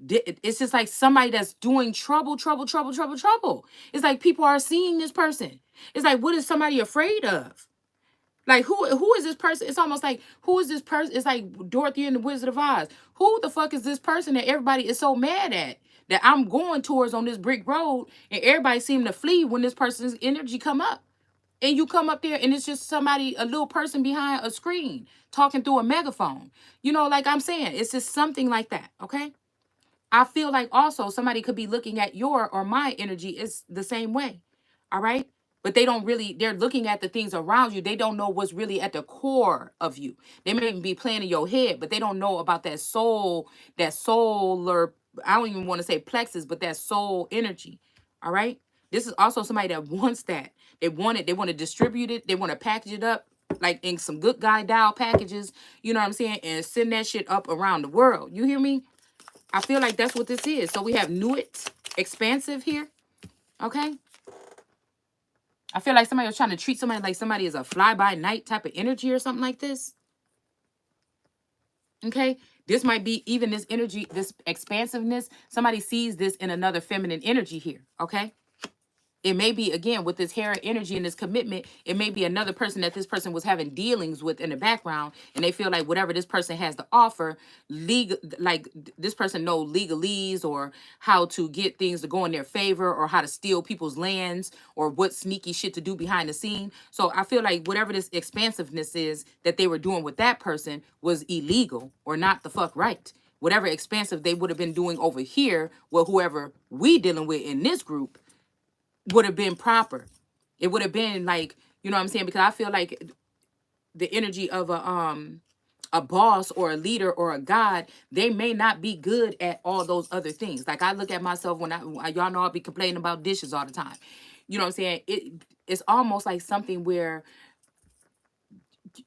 it's just like somebody that's doing trouble, trouble, trouble, trouble, trouble. It's like people are seeing this person. It's like, what is somebody afraid of? Like, who is this person? It's almost like, who is this person? It's like Dorothy and the Wizard of Oz. Who the fuck is this person that everybody is so mad at, that I'm going towards on this brick road, and everybody seem to flee when this person's energy come up? And you come up there and it's just somebody, a little person behind a screen talking through a megaphone. You know, like I'm saying, it's just something like that, okay? I feel like also somebody could be looking at your or my energy is the same way. All right. But they don't really, they're looking at the things around you. They don't know what's really at the core of you. They may even be playing in your head, but they don't know about that soul, that solar, I don't even want to say plexus, but that soul energy. All right. This is also somebody that wants that. They want it. They want to distribute it. They want to package it up like in some good guy dial packages. You know what I'm saying? And send that shit up around the world. You hear me? I feel like that's what this is. So we have Nuit, expansive here. Okay. I feel like somebody was trying to treat somebody like somebody is a fly-by-night type of energy or something like this. Okay. This might be even this energy, this expansiveness. Somebody sees this in another feminine energy here. Okay. It may be, again, with this Hera energy and this commitment, it may be another person that this person was having dealings with in the background, and they feel like whatever this person has to offer, legal, like this person know legalese, or how to get things to go in their favor, or how to steal people's lands, or what sneaky shit to do behind the scene. So I feel like whatever this expansiveness is that they were doing with that person was illegal or not the fuck right. Whatever expansive they would have been doing over here with whoever we dealing with in this group would have been proper. It would have been like, you know what I'm saying? Because I feel like the energy of a boss or a leader or a god, they may not be good at all those other things. Like I look at myself when y'all know I'll be complaining about dishes all the time. You know what I'm saying? It's almost like something where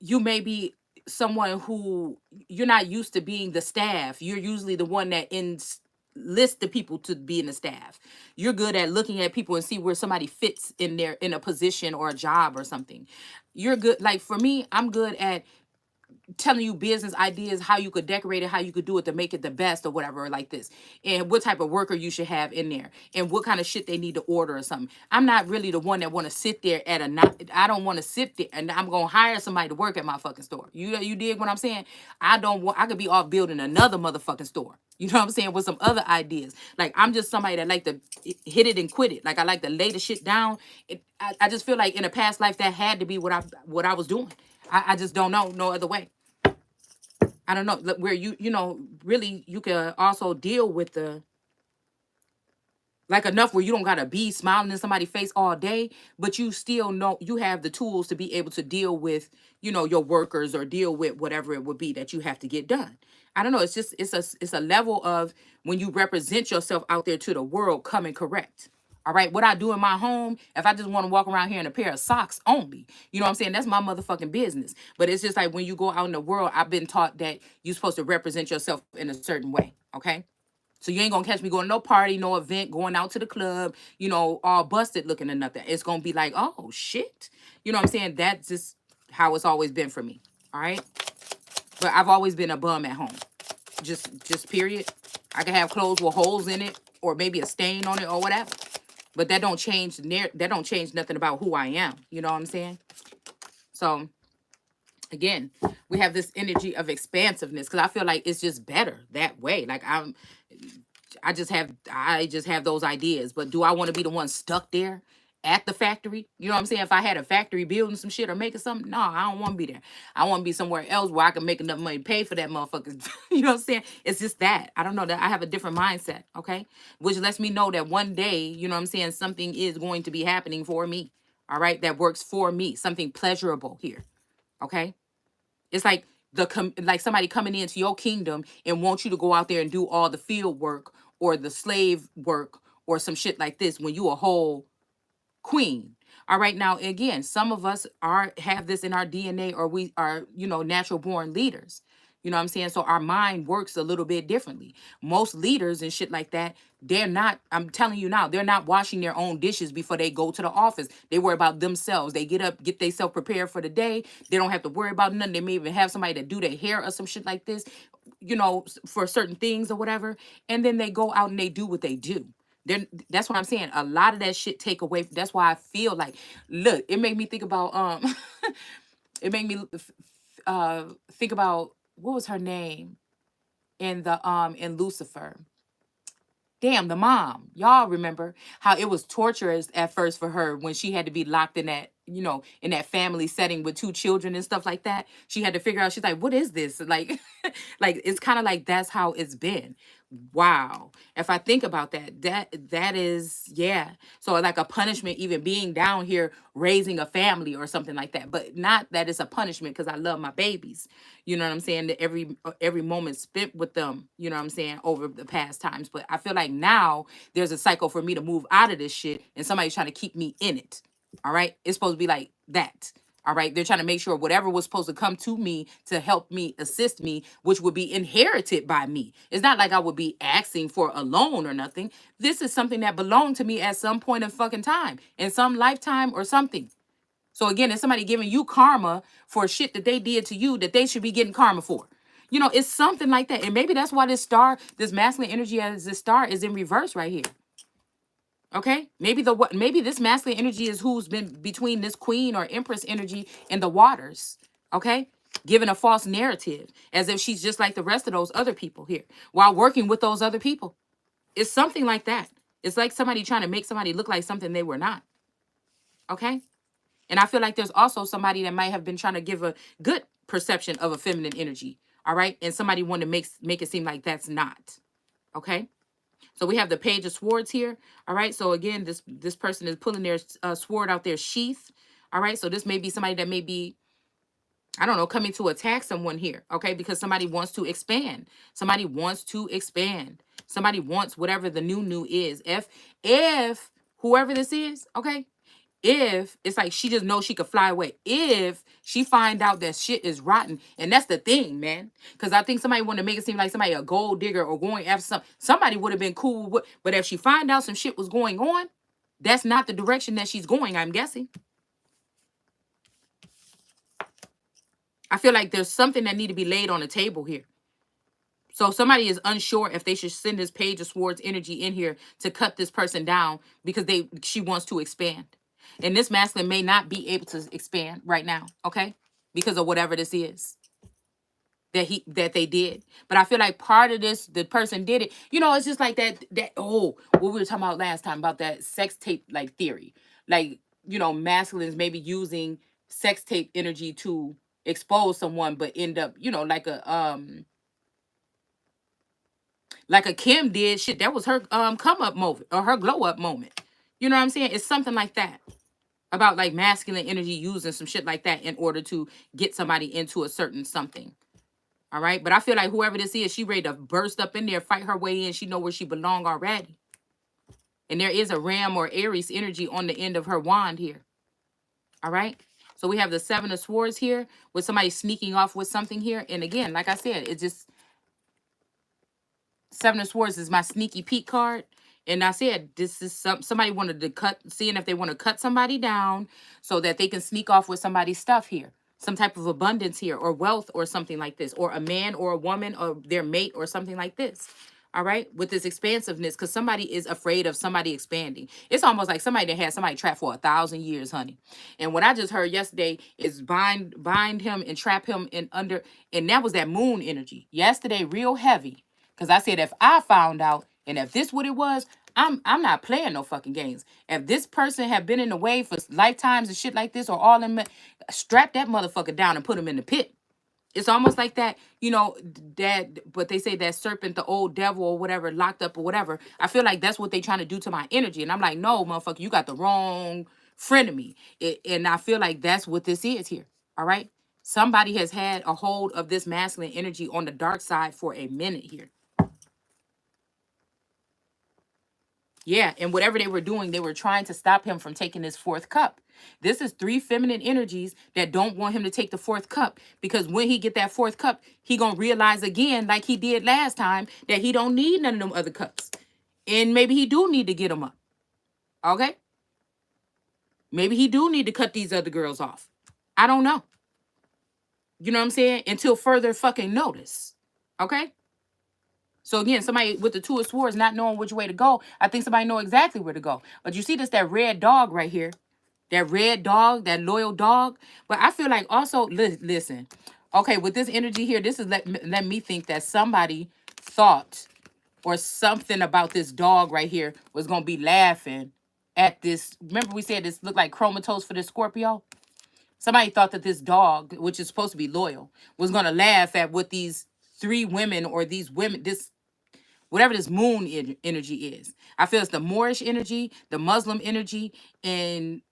you may be someone who you're not used to being the staff. You're usually the one that enlists the people to be in the staff. You're good at looking at people and see where somebody fits in a position or a job or something. You're good. Like for me, I'm good at telling you business ideas, how you could decorate it, how you could do it to make it the best or whatever, like this, and what type of worker you should have in there, and what kind of shit they need to order or something. I'm not really the one that want to sit there at a not. I don't want to sit there, and I'm gonna hire somebody to work at my fucking store. You dig what I'm saying? I don't want. I could be off building another motherfucking store. You know what I'm saying? With some other ideas. Like, I'm just somebody that like to hit it and quit it. Like, I like to lay the shit down. I just feel like in a past life that had to be what I was doing. I just don't know no other way. I don't know, where you know, really you can also deal with the, like, enough where you don't gotta be smiling in somebody's face all day, but you still know you have the tools to be able to deal with, you know, your workers, or deal with whatever it would be that you have to get done. I don't know. It's just it's a level of when you represent yourself out there to the world coming correct. All right. What I do in my home, if I just want to walk around here in a pair of socks only, you know what I'm saying? That's my motherfucking business. But it's just like when you go out in the world, I've been taught that you're supposed to represent yourself in a certain way. Okay. So you ain't gonna catch me going to no party, no event, going out to the club, you know, all busted looking or nothing. It's gonna be like, oh shit. You know what I'm saying? That's just how it's always been for me. All right. But I've always been a bum at home. Just period. I can have clothes with holes in it, or maybe a stain on it, or whatever. But that don't change that don't change nothing about who I am. You know what I'm saying? So again, we have this energy of expansiveness, because I feel like it's just better that way. Like, I just have those ideas. But do I want to be the one stuck there at the factory? You know what I'm saying? If I had a factory building some shit or making something, no, I don't want to be there. I want to be somewhere else where I can make enough money to pay for that motherfucker. You know what I'm saying? It's just that. I don't know, that I have a different mindset, okay? Which lets me know that one day, you know what I'm saying, something is going to be happening for me. All right? That works for me. Something pleasurable here. Okay? It's like like somebody coming into your kingdom and want you to go out there and do all the field work or the slave work or some shit like this when you a whole queen. All right, now again, some of us have this in our DNA, or we are, you know, natural born leaders. You know what I'm saying? So our mind works a little bit differently. Most leaders and shit like that, they're not, I'm telling you now, they're not washing their own dishes before they go to the office. They worry about themselves. They get up, get themselves prepared for the day. They don't have to worry about nothing. They may even have somebody to do their hair or some shit like this, you know, for certain things or whatever. And then they go out and they do what they do. Then that's what I'm saying. A lot of that shit take away. That's why I feel like, look, it made me think about it made me think about, what was her name in Lucifer. Damn, the mom. Y'all remember how it was torturous at first for her when she had to be locked in that, you know, in that family setting with 2 children and stuff like that. She had to figure out, she's like, what is this? Like, like, it's kind of like that's how it's been. Wow. If I think about that is, yeah. So like a punishment, even being down here raising a family or something like that. But not that it's a punishment, because I love my babies. You know what I'm saying? That every moment spent with them, you know what I'm saying, over the past times. But I feel like now there's a cycle for me to move out of this shit, and somebody's trying to keep me in it. All right. It's supposed to be like that. All right. They're trying to make sure whatever was supposed to come to me to help me, assist me, which would be inherited by me. It's not like I would be asking for a loan or nothing. This is something that belonged to me at some point in fucking time, in some lifetime or something. So again, it's somebody giving you karma for shit that they did to you that they should be getting karma for. You know, it's something like that. And maybe that's why this star, this masculine energy as this star is in reverse right here. Okay, maybe this masculine energy is who's been between this queen or empress energy and the waters. Okay, giving a false narrative as if she's just like the rest of those other people here while working with those other people. It's something like that. It's like somebody trying to make somebody look like something they were not. Okay, and I feel like there's also somebody that might have been trying to give a good perception of a feminine energy. All right, and somebody wanted to make it seem like that's not. Okay. So we have the Page of Swords here. All right. So again, this person is pulling their sword out their sheath. All right. So this may be somebody that may be, I don't know, coming to attack someone here. Okay. Because somebody wants to expand. Somebody wants to expand. Somebody wants whatever the new is. If whoever this is, okay, if it's like she just knows she could fly away, if she find out that shit is rotten, and that's the thing, man, because I think somebody want to make it seem like somebody a gold digger or going after somebody would have been cool with, but if she find out some shit was going on, that's not the direction that she's going, I'm guessing. I feel like there's something that need to be laid on the table here. So somebody is unsure if they should send this Page of Swords energy in here to cut this person down because she wants to expand. And this masculine may not be able to expand right now, okay? Because of whatever this is that they did. But I feel like part of this, the person did it. You know, it's just like what we were talking about last time about that sex tape like theory. Like, you know, masculines maybe using sex tape energy to expose someone, but end up, you know, like a Kim did. Shit, that was her come up moment or her glow up moment. You know what I'm saying? It's something like that about like masculine energy using some shit like that in order to get somebody into a certain something. All right, but I feel like whoever this is, she ready to burst up in there, fight her way in. She know where she belong already. And there is a Ram or Aries energy on the end of her wand here. All right. So we have the Seven of Swords here with somebody sneaking off with something here. And again, like I said, it just Seven of Swords is my sneaky peek card. And I said, this is somebody wanted to seeing if they want to cut somebody down so that they can sneak off with somebody's stuff here. Some type of abundance here or wealth or something like this. Or a man or a woman or their mate or something like this. All right. With this expansiveness, because somebody is afraid of somebody expanding. It's almost like somebody that had somebody trapped for 1,000 years, honey. And what I just heard yesterday is bind him and trap him in under. And that was that moon energy. Yesterday, real heavy. Because I said, if I found out and if this what it was, I'm not playing no fucking games. If this person have been in the way for lifetimes and shit like this or all them, strap that motherfucker down and put him in the pit. It's almost like that, you know, but they say that serpent, the old devil or whatever, locked up or whatever. I feel like that's what they trying to do to my energy. And I'm like, no, motherfucker, you got the wrong friend of me. And I feel like that's what this is here. All right. Somebody has had a hold of this masculine energy on the dark side for a minute here. Yeah, and whatever they were doing, they were trying to stop him from taking his fourth cup. This is three feminine energies that don't want him to take the fourth cup because when he get that fourth cup, he gonna realize again, like he did last time, that he don't need none of them other cups, and maybe he do need to get them up. Okay, maybe he do need to cut these other girls off. I don't know. You know what I'm saying? Until further fucking notice. Okay. So again, somebody with the Two of Swords not knowing which way to go, I think somebody know exactly where to go. But you see this, that red dog right here. That red dog, that loyal dog. But I feel like also, listen, okay, with this energy here, this is let me think that somebody thought or something about this dog right here was going to be laughing at this. Remember we said this looked like chromatose for this Scorpio? Somebody thought that this dog, which is supposed to be loyal, was going to laugh at what these three women or these women, this whatever this moon energy is. I feel it's the Moorish energy, the Muslim energy, and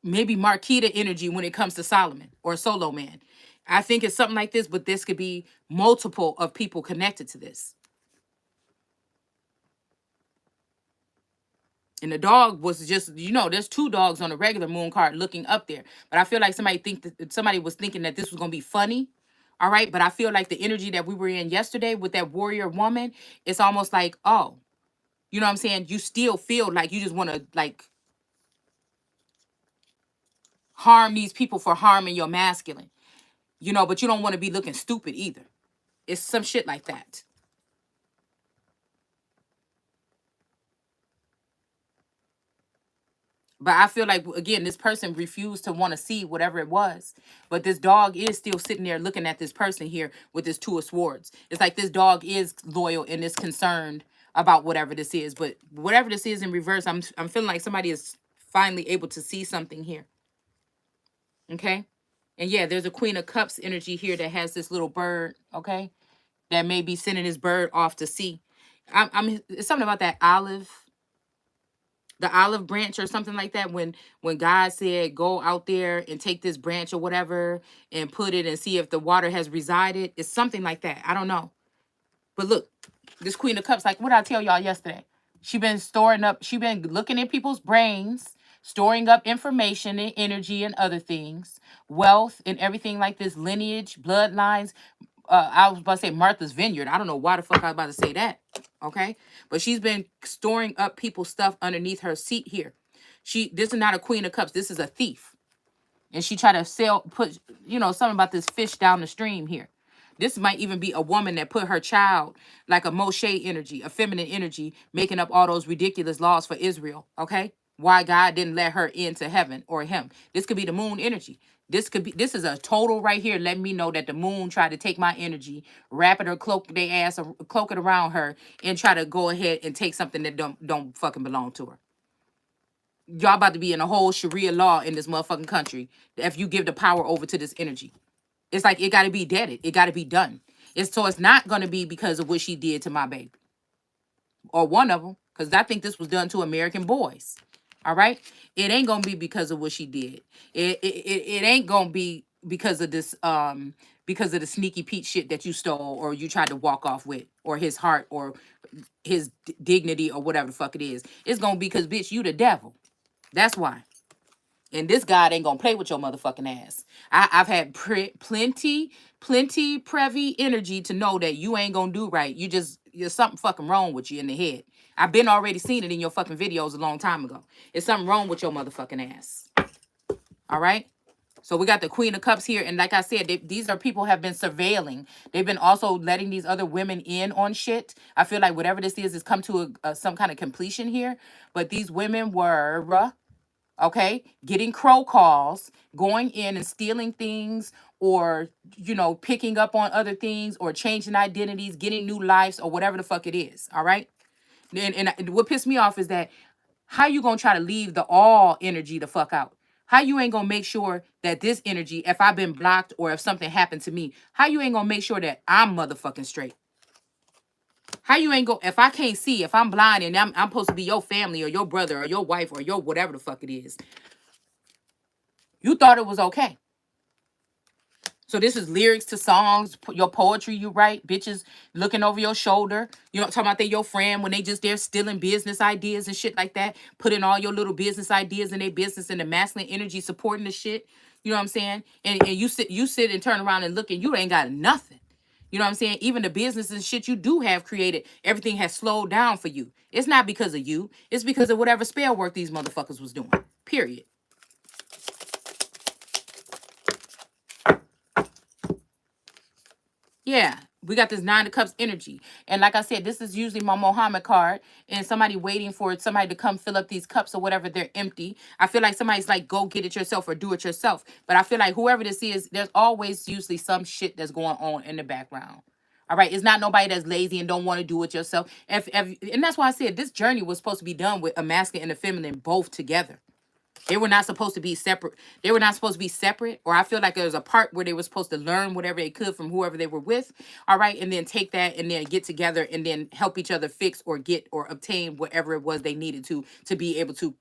maybe Marquita energy when it comes to Solomon or Solo Man. I think it's something like this, but this could be multiple of people connected to this. And the dog was just, you know, there's two dogs on a regular moon card looking up there. But I feel like somebody was thinking that this was going to be funny. All right. But I feel like the energy that we were in yesterday with that warrior woman, it's almost like, oh, you know what I'm saying? You still feel like you just want to like harm these people for harming your masculine, you know, but you don't want to be looking stupid either. It's some shit like that. But I feel like, again, this person refused to want to see whatever it was. But this dog is still sitting there looking at this person here with this Two of Swords. It's like this dog is loyal and is concerned about whatever this is. But whatever this is in reverse, I'm feeling like somebody is finally able to see something here. Okay? And yeah, there's a Queen of Cups energy here that has this little bird, okay? That may be sending his bird off to sea. It's something about that the olive branch or something like that, when God said go out there and take this branch or whatever and put it and see if the water has resided. It's something like that. I don't know. But look, this Queen of Cups, like what I tell y'all yesterday, she been looking in people's brains, storing up information and energy and other things, wealth and everything like this, lineage, bloodlines. I was about to say Martha's Vineyard. I don't know why the fuck I was about to say that. Okay. But she's been storing up people's stuff underneath her seat here. This is not a Queen of Cups. This is a thief. And she tried to put, something about this fish down the stream here. This might even be a woman that put her child, like a Moshe energy, a feminine energy, making up all those ridiculous laws for Israel. Okay. Why God didn't let her into heaven or him. This could be the moon energy. This is a total right here. Let me know that the moon tried to take my energy, wrap it or cloak it around her, and try to go ahead and take something that don't fucking belong to her. Y'all about to be in a whole Sharia law in this motherfucking country if you give the power over to this energy. It's like it got to be deaded. It got to be done. It's not going to be because of what she did to my baby or one of them, because I think this was done to American boys. All right, it ain't gonna be because of what she did. It ain't gonna be because of this because of the sneaky Pete shit that you stole or you tried to walk off with, or his heart or his dignity or whatever the fuck it is. It's gonna be because bitch you the devil. That's why. And this God ain't gonna play with your motherfucking ass. I've had plenty Prevy energy to know that you ain't gonna do right. There's something fucking wrong with you in the head. I've been already seen it in your fucking videos a long time ago. It's something wrong with your motherfucking ass. All right. So we got the Queen of Cups here. And like I said, these are people have been surveilling. They've been also letting these other women in on shit. I feel like whatever this is come to some kind of completion here. But these women were okay, getting crow calls, going in and stealing things, or picking up on other things, or changing identities, getting new lives, or whatever the fuck it is. All right. And what pissed me off is that how you gonna try to leave the all energy the fuck out? How you ain't gonna make sure that this energy, if I've been blocked or if something happened to me, how you ain't gonna make sure that I'm motherfucking straight? How you ain't go if I can't see, if I'm blind and I'm supposed to be your family or your brother or your wife or your whatever the fuck it is? You thought it was okay. So this is lyrics to songs, your poetry you write, bitches looking over your shoulder. You know, talking about they your friend when they just there stealing business ideas and shit like that. Putting all your little business ideas in their business and the masculine energy supporting the shit. You know what I'm saying? And you sit and turn around and look and you ain't got nothing. You know what I'm saying? Even the business and shit you do have created, everything has slowed down for you. It's not because of you. It's because of whatever spell work these motherfuckers was doing. Period. Yeah, we got this Nine of Cups energy. And like I said, this is usually my Muhammad card and somebody waiting for somebody to come fill up these cups or whatever. They're empty. I feel like somebody's like, go get it yourself or do it yourself. But I feel like whoever this is, there's always usually some shit that's going on in the background. All right. It's not nobody that's lazy and don't want to do it yourself. And that's why I said this journey was supposed to be done with a masculine and a feminine both together. They were not supposed to be separate. They were not supposed to be separate. Or I feel like there was a part where they were supposed to learn whatever they could from whoever they were with. All right. And then take that and then get together and then help each other fix or get or obtain whatever it was they needed to be able to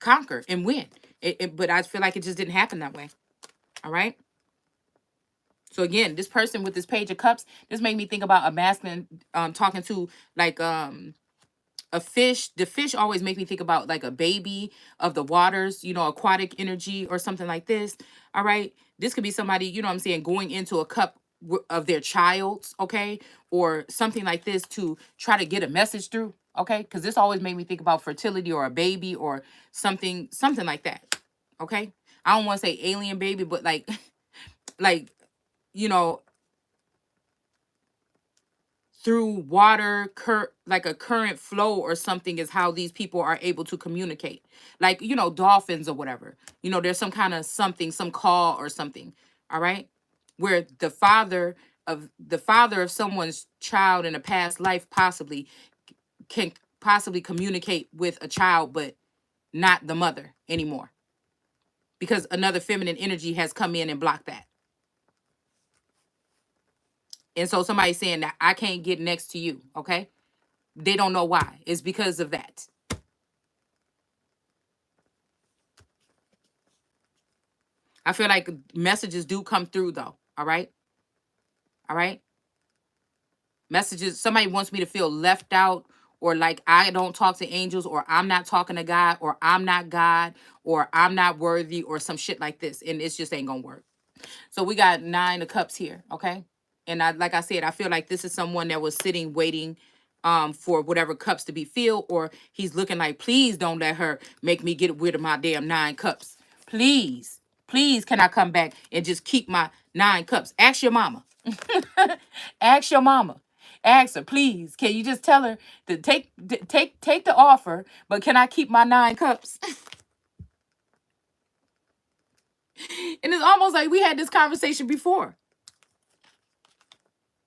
conquer and win. But I feel like it just didn't happen that way. All right. So again, this person with this Page of Cups, this made me think about a masculine talking to like a fish. The fish always make me think about like a baby of the waters, aquatic energy or something like this. All right. This could be somebody, what I'm saying, going into a cup of their child's, okay, or something like this to try to get a message through, okay, because this always made me think about fertility or a baby or something like that. Okay. I don't want to say alien baby, but like like you know through water, like a current flow or something is how these people are able to communicate. Like, dolphins or whatever. There's some kind of something, some call or something. All right. Where the father of someone's child in a past life possibly can possibly communicate with a child, but not the mother anymore. Because another feminine energy has come in and blocked that. And so somebody's saying that I can't get next to you. Okay. They don't know why. It's because of that. I feel like messages do come through though. All right. All right. Messages, somebody wants me to feel left out, or like I don't talk to angels, or I'm not talking to God, or I'm not God, or I'm not worthy, or some shit like this. And it's just ain't gonna work. So we got 9 of Cups here. Okay. And like I said, I feel like this is someone that was sitting waiting for whatever cups to be filled, or he's looking like, please don't let her make me get rid of my damn 9 cups. Please. Please, can I come back and just keep my 9 cups? Ask your mama. Ask your mama. Ask her, please. Can you just tell her to take the offer, but can I keep my 9 cups? And it's almost like we had this conversation before.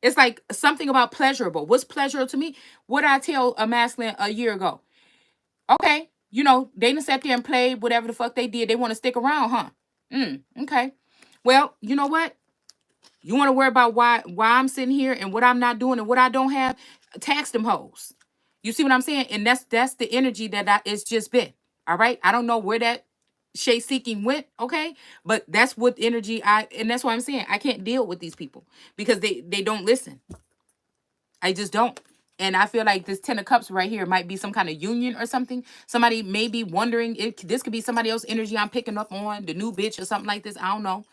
It's like something about pleasurable. What's pleasurable to me? What I tell a masculine a year ago. Okay, they done sat there and played whatever the fuck they did. They want to stick around, huh? Okay. Well, you know what? You want to worry about why I'm sitting here and what I'm not doing and what I don't have? Tax them hoes. You see what I'm saying? And that's the energy that it's just been. All right. I don't know where that shade seeking went. Okay. But that's what energy and that's why I'm saying I can't deal with these people because they don't listen. I just don't. And I feel like this 10 of cups right here might be some kind of union or something. Somebody may be wondering if this could be somebody else's energy I'm picking up on, the new bitch or something like this. I don't know.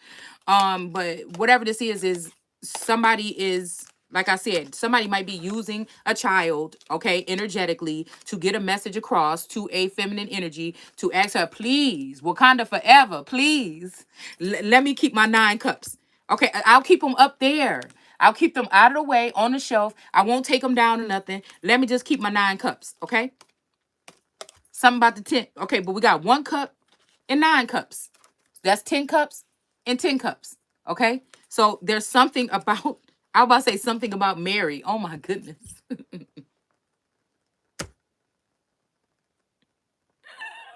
But whatever this is somebody is, like I said, somebody might be using a child, okay, energetically to get a message across to a feminine energy to ask her, please, Wakanda forever, please, let me keep my 9 cups. Okay, I'll keep them up there. I'll keep them out of the way on the shelf. I won't take them down or nothing. Let me just keep my 9 cups, okay? Something about the 10. Okay, but we got 1 cup and 9 cups. That's 10 cups and 10 cups, okay? So there's something about, I was about to say something about Mary. Oh my goodness.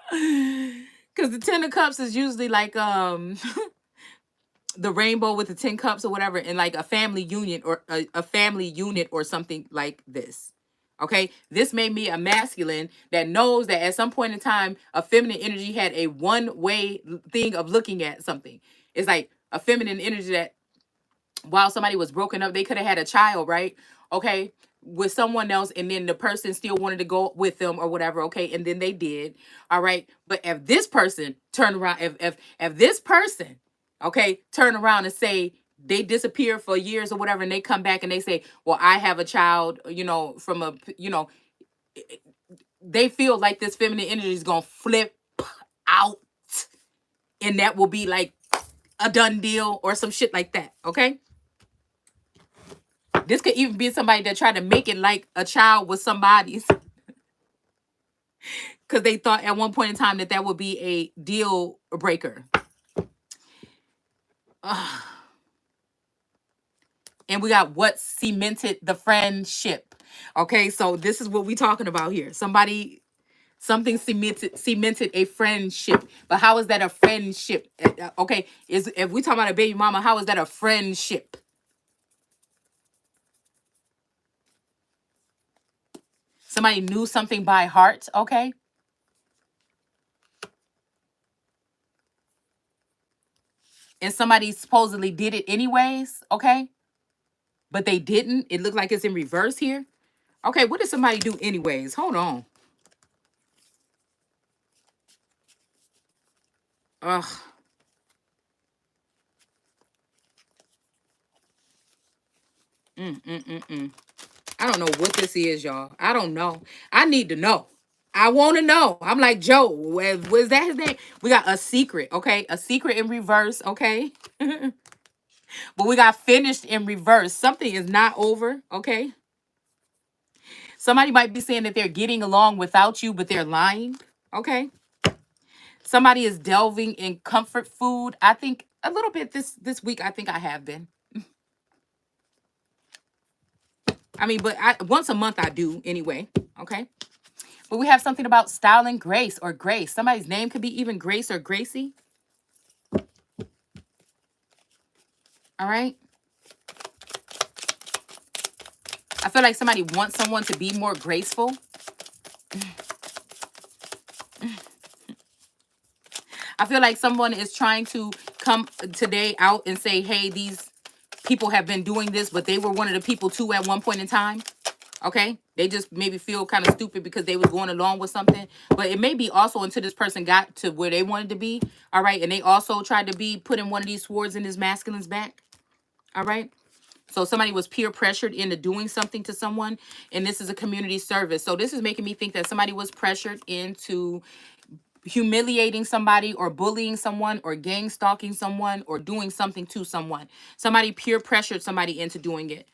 Because the 10 of cups is usually like the rainbow with the 10 cups or whatever, and like a family union or a family unit or something like this. Okay, this made me a masculine that knows that at some point in time, a feminine energy had a one-way thing of looking at something. It's like a feminine energy that while somebody was broken up, they could have had a child, right? Okay, with someone else, and then the person still wanted to go with them or whatever. Okay, and then they did. All right, but if this person turned around, if this person, okay, turn around and say they disappear for years or whatever, and they come back and they say, well, I have a child, from a, they feel like this feminine energy is gonna flip out, and that will be like a done deal or some shit like that. Okay. This could even be somebody that tried to make it like a child was somebody's because they thought at one point in time that would be a deal breaker. And we got what cemented the friendship. Okay, so this is what we're talking about here. Something cemented a friendship. But how is that a friendship? Okay, if we talk about a baby mama, how is that a friendship? Somebody knew something by heart, okay? And somebody supposedly did it anyways, okay? But they didn't. It looked like it's in reverse here. Okay, what did somebody do anyways? Hold on. Ugh. I don't know what this is, y'all. I don't know. I need to know. I want to know. I'm like, Joe, was that his name? We got a secret, okay? A secret in reverse, okay? But we got finished in reverse. Something is not over, okay? Somebody might be saying that they're getting along without you, but they're lying, okay? Somebody is delving in comfort food. I think a little bit this week, I think I have been. I mean, but once a month I do anyway, okay? But we have something about style and grace or grace. Somebody's name could be even Grace or Gracie. All right? I feel like somebody wants someone to be more graceful. I feel like someone is trying to come today out and say, hey, these people have been doing this, but they were one of the people too at one point in time. Okay? They just maybe feel kind of stupid because they was going along with something. But it may be also until this person got to where they wanted to be. All right? And they also tried to be putting one of these swords in this masculine's back. All right? So somebody was peer pressured into doing something to someone. And this is a community service. So this is making me think that somebody was pressured into humiliating somebody or bullying someone or gang stalking someone or doing something to someone. Somebody peer pressured somebody into doing it.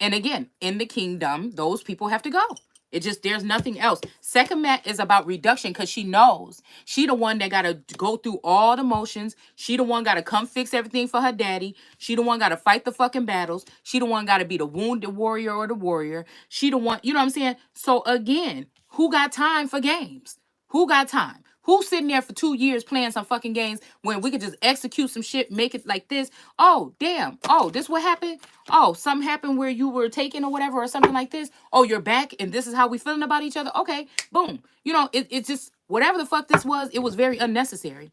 And again, in the kingdom, those people have to go. It just, there's nothing else. Sekhmet is about reduction because she knows she the one that got to go through all the motions. She the one got to come fix everything for her daddy. She the one got to fight the fucking battles. She the one got to be the wounded warrior or the warrior. She the one, you know what I'm saying? So again, who got time for games? Who got time? Who's sitting there for 2 years playing some fucking games when we could just execute some shit, make it like this? Oh, damn. Oh, this what happened? Oh, something happened where you were taken or whatever or something like this. Oh, you're back and this is how we feeling about each other. Okay, boom. You know, it's just whatever the fuck this was, it was very unnecessary.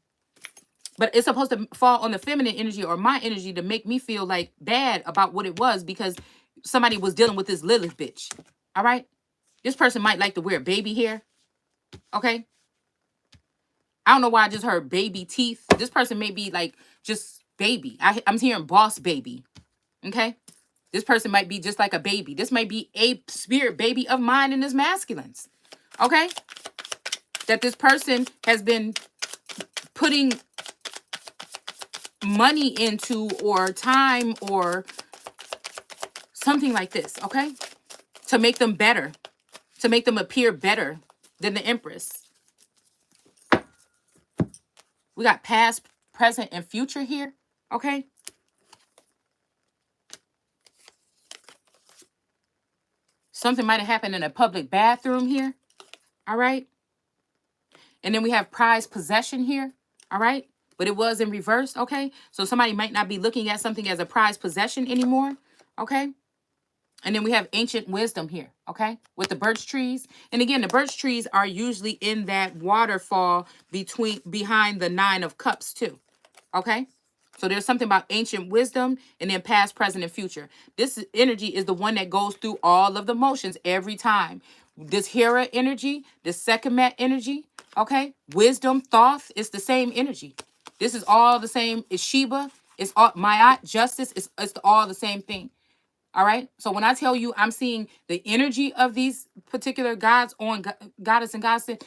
But it's supposed to fall on the feminine energy or my energy to make me feel like bad about what it was because somebody was dealing with this Lilith bitch. All right? This person might like to wear baby hair. Okay? I don't know why I just heard baby teeth. This person may be like just baby. I'm hearing boss baby. Okay? This person might be just like a baby. This might be a spirit baby of mine in this masculines. Okay? That this person has been putting money into or time or something like this. Okay? To make them better. To make them appear better than the Empress. We got past, present, and future here. Okay? Something might have happened in a public bathroom here. All right? And then we have prized possession here. All right? But it was in reverse. Okay? So somebody might not be looking at something as a prized possession anymore. Okay? And then we have ancient wisdom here. Okay? With the birch trees. And again, the birch trees are usually in that waterfall behind the 9 of cups too. Okay? So there's something about ancient wisdom and then past, present, and future. This energy is the one that goes through all of the motions every time. This Hera energy, this Sekhmet energy, okay? Wisdom, Thoth, it's the same energy. This is all the same. It's Sheba, it's all Ma'at, justice, it's all the same thing. All right? So when I tell you I'm seeing the energy of these particular gods on goddess and goddess,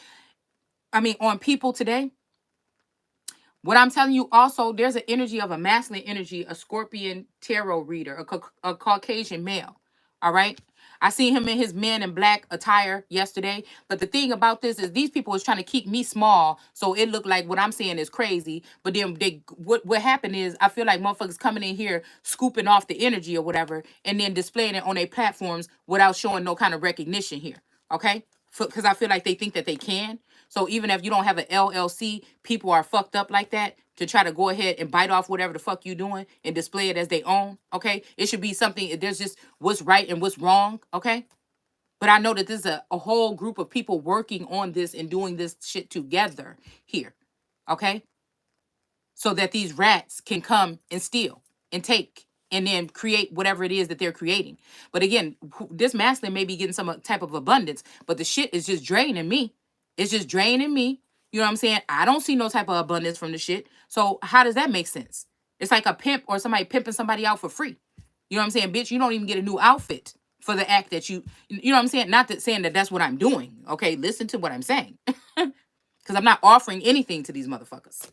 on people today, what I'm telling you also, there's an energy of a masculine energy, a Scorpion tarot reader, a Caucasian male. All right. I seen him in his men in black attire yesterday. But the thing about this is these people is trying to keep me small. So it looked like what I'm saying is crazy. But then what happened is I feel like motherfuckers coming in here scooping off the energy or whatever and then displaying it on their platforms without showing no kind of recognition here. Okay. Because I feel like they think that they can. So even if you don't have an LLC, people are fucked up like that to try to go ahead and bite off whatever the fuck you doing and display it as they own. Okay. It should be something. There's just what's right and what's wrong. Okay. But I know that there's a whole group of people working on this and doing this shit together here. Okay. So that these rats can come and steal and take and then create whatever it is that they're creating. But again, this masculine may be getting some type of abundance, but the shit is just draining me. It's just draining me. You know what I'm saying? I don't see no type of abundance from the shit. So how does that make sense? It's like a pimp or somebody pimping somebody out for free. You know what I'm saying? Bitch, you don't even get a new outfit for the act that you know what I'm saying? Not that saying that that's what I'm doing. Okay, listen to what I'm saying. Because I'm not offering anything to these motherfuckers.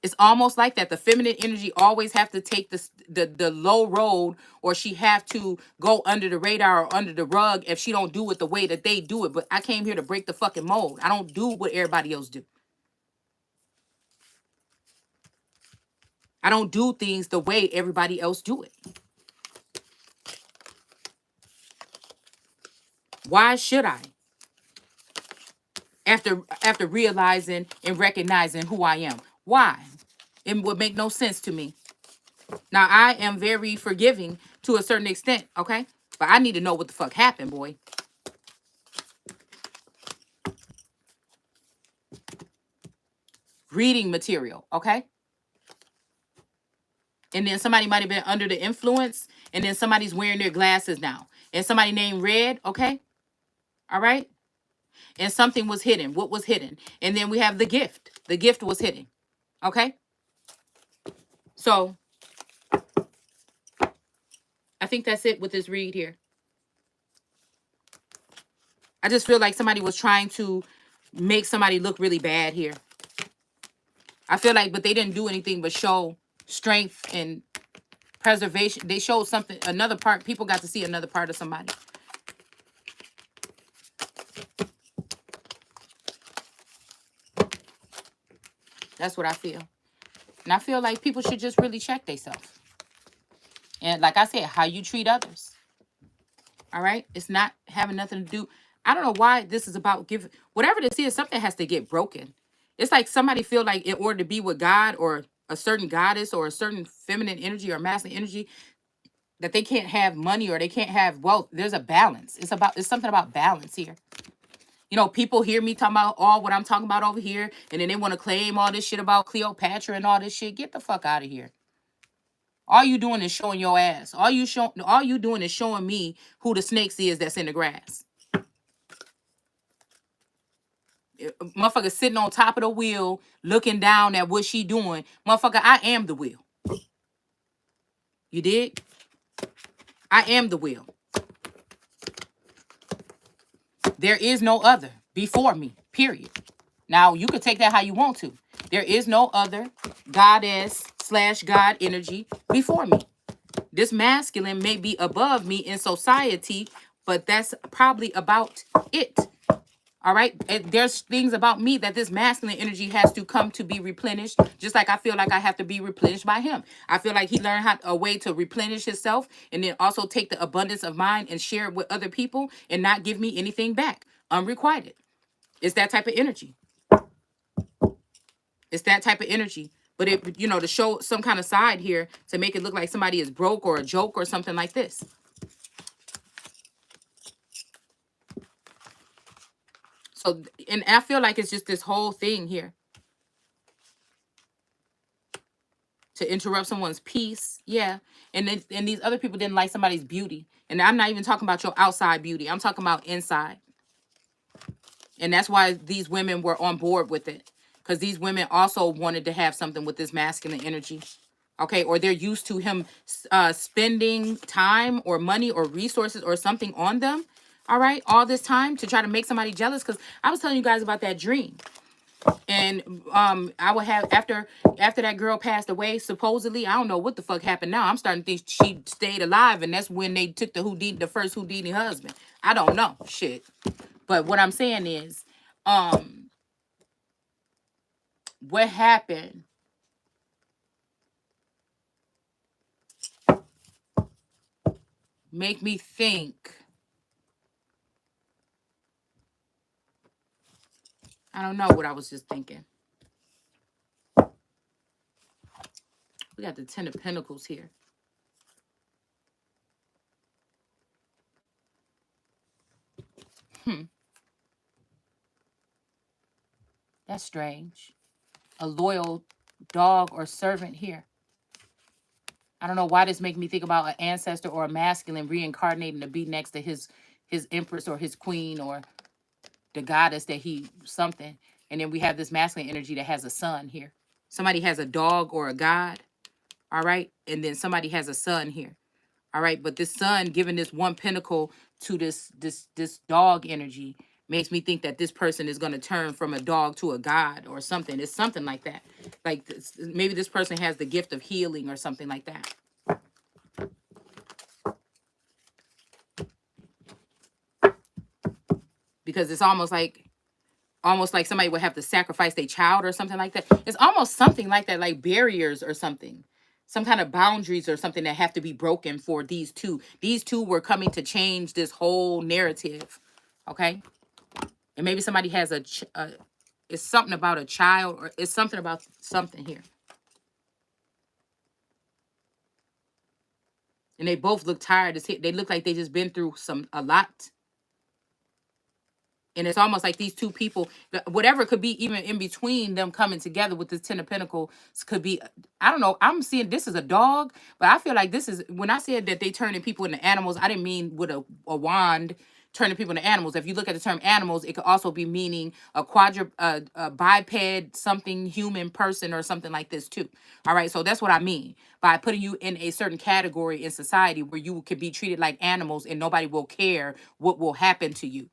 It's almost like that. The feminine energy always have to take the low road, or she have to go under the radar or under the rug if she don't do it the way that they do it. But I came here to break the fucking mold. I don't do what everybody else do. I don't do things the way everybody else do it. Why should I? After realizing and recognizing who I am. Why? It would make no sense to me. Now, I am very forgiving to a certain extent, okay? But I need to know what the fuck happened, boy. Reading material, okay? And then somebody might have been under the influence, and then somebody's wearing their glasses now. And somebody named Red, okay? All right? And something was hidden. What was hidden? And then we have the gift. The gift was hidden, okay? So, I think that's it with this read here. I just feel like somebody was trying to make somebody look really bad here. I feel like, but they didn't do anything but show strength and preservation. They showed something, another part. People got to see another part of somebody. That's what I feel. And I feel like people should just really check themselves. And like I said, how you treat others. All right? It's not having nothing to do. I don't know why this is about giving. Whatever this is, something has to get broken. It's like somebody feel like in order to be with God or a certain goddess or a certain feminine energy or masculine energy, that they can't have money or they can't have wealth. There's a balance. It's something about balance here. You know, people hear me talking about all what I'm talking about over here, and then they want to claim all this shit about Cleopatra and all this shit. Get the fuck out of here. All you doing is showing your ass. All you doing is showing me who the snakes is that's in the grass. Motherfucker sitting on top of the wheel, looking down at what she doing. Motherfucker, I am the wheel. You dig? I am the wheel. There is no other before me, period. Now, you could take that how you want to. There is no other goddess/God energy before me. This masculine may be above me in society, but that's probably about it. All right. There's things about me that this masculine energy has to come to be replenished, just like I feel like I have to be replenished by him. I feel like he learned a way to replenish himself and then also take the abundance of mine and share it with other people and not give me anything back unrequited. It's that type of energy. It's that type of energy. But it, to show some kind of side here to make it look like somebody is broke or a joke or something like this. So, and I feel like it's just this whole thing here to interrupt someone's peace. Yeah. And these other people didn't like somebody's beauty. And I'm not even talking about your outside beauty. I'm talking about inside. And that's why these women were on board with it. Because these women also wanted to have something with this masculine energy. Okay. Or they're used to him spending time or money or resources or something on them. All right. All this time to try to make somebody jealous. Because I was telling you guys about that dream. And I would have after that girl passed away, supposedly, I don't know what the fuck happened now. I'm starting to think she stayed alive, and that's when they took the first Houdini husband. I don't know. Shit. But what I'm saying is, what happened make me think. I don't know what I was just thinking. We got the Ten of Pentacles here. That's strange. A loyal dog or servant here. I don't know why this make me think about an ancestor or a masculine reincarnating to be next to his empress or his queen or the goddess that he something. And then we have this masculine energy that has a son here. Somebody has a dog or a god. All right. And then somebody has a son here. All right. But this son giving this one pentacle to this dog energy makes me think that this person is going to turn from a dog to a god or something. It's something like that. Like maybe this person has the gift of healing or something like that. Because it's almost like somebody would have to sacrifice their child or something like that. It's almost something like that, like barriers or something. Some kind of boundaries or something that have to be broken for these two. These two were coming to change this whole narrative. Okay? And maybe somebody has it's something about a child or it's something about something here. And they both look tired. They look like they just been through a lot. And it's almost like these two people, whatever could be even in between them coming together with this Ten of Pentacles could be, I don't know. I'm seeing this is a dog, but I feel like this is, when I said that they turning people into animals, I didn't mean with a wand turning people into animals. If you look at the term animals, it could also be meaning a biped, something human person or something like this too. All right. So that's what I mean by putting you in a certain category in society where you could be treated like animals and nobody will care what will happen to you.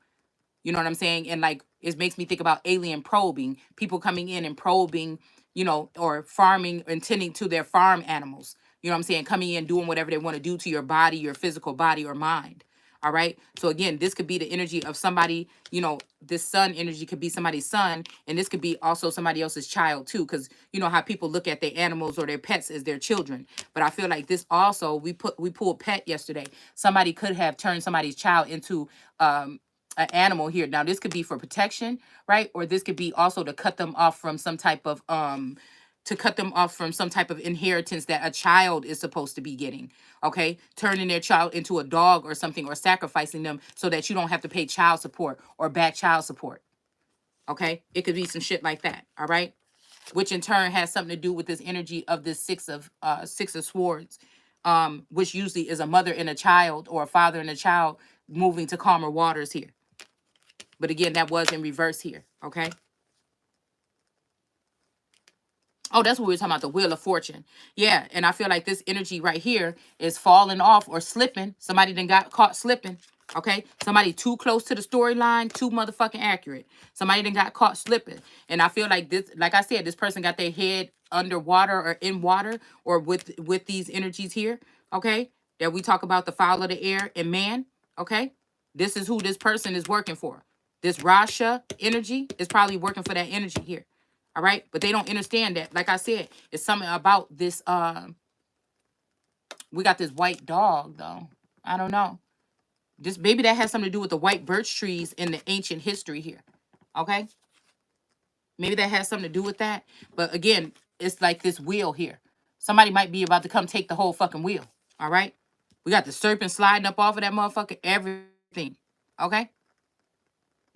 You know what I'm saying? And like it makes me think about alien probing, people coming in and probing, you know, or farming and tending to their farm animals. You know what I'm saying? Coming in, doing whatever they want to do to your body, your physical body or mind. All right. So again, this could be the energy of somebody, you know, this sun energy could be somebody's son, and this could be also somebody else's child too. Cause you know how people look at their animals or their pets as their children. But I feel like this also, we pulled pet yesterday. Somebody could have turned somebody's child into an animal here. Now this could be for protection, right? Or this could be also to cut them off from some type of inheritance that a child is supposed to be getting. Okay, turning their child into a dog or something, or sacrificing them so that you don't have to pay child support or back child support. Okay, it could be some shit like that. All right, which in turn has something to do with this energy of this six of swords, which usually is a mother and a child, or a father and a child moving to calmer waters here. But again, that was in reverse here. Okay. Oh, that's what we were talking about, the Wheel of Fortune. Yeah, and I feel like this energy right here is falling off or slipping. Somebody then got caught slipping. Okay, somebody too close to the storyline, too motherfucking accurate. Somebody then got caught slipping, and I feel like this, like I said, this person got their head underwater or in water, or with these energies here. Okay, that we talk about, the fowl of the air and man. Okay, this is who this person is working for. This Rasha energy is probably working for that energy here. All right, but they don't understand that. Like I said, it's something about this. We got this white dog though. I don't know. This, maybe that has something to do with the white birch trees in the ancient history here. Okay, maybe that has something to do with that. But again, it's like this wheel here. Somebody might be about to come take the whole fucking wheel. All right, we got the serpent sliding up off of that motherfucker. Everything. Okay,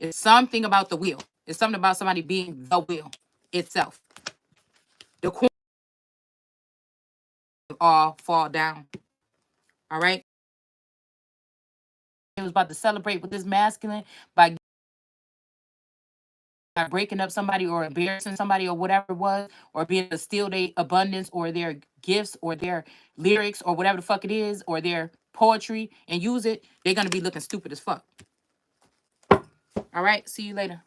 it's something about the wheel. It's something about somebody being the wheel itself. The corn all fall down. All right. It was about to celebrate with this masculine by breaking up somebody or embarrassing somebody or whatever it was, or being to steal their abundance or their gifts or their lyrics or whatever the fuck it is, or their poetry, and use it. They're going to be looking stupid as fuck. All right. See you later.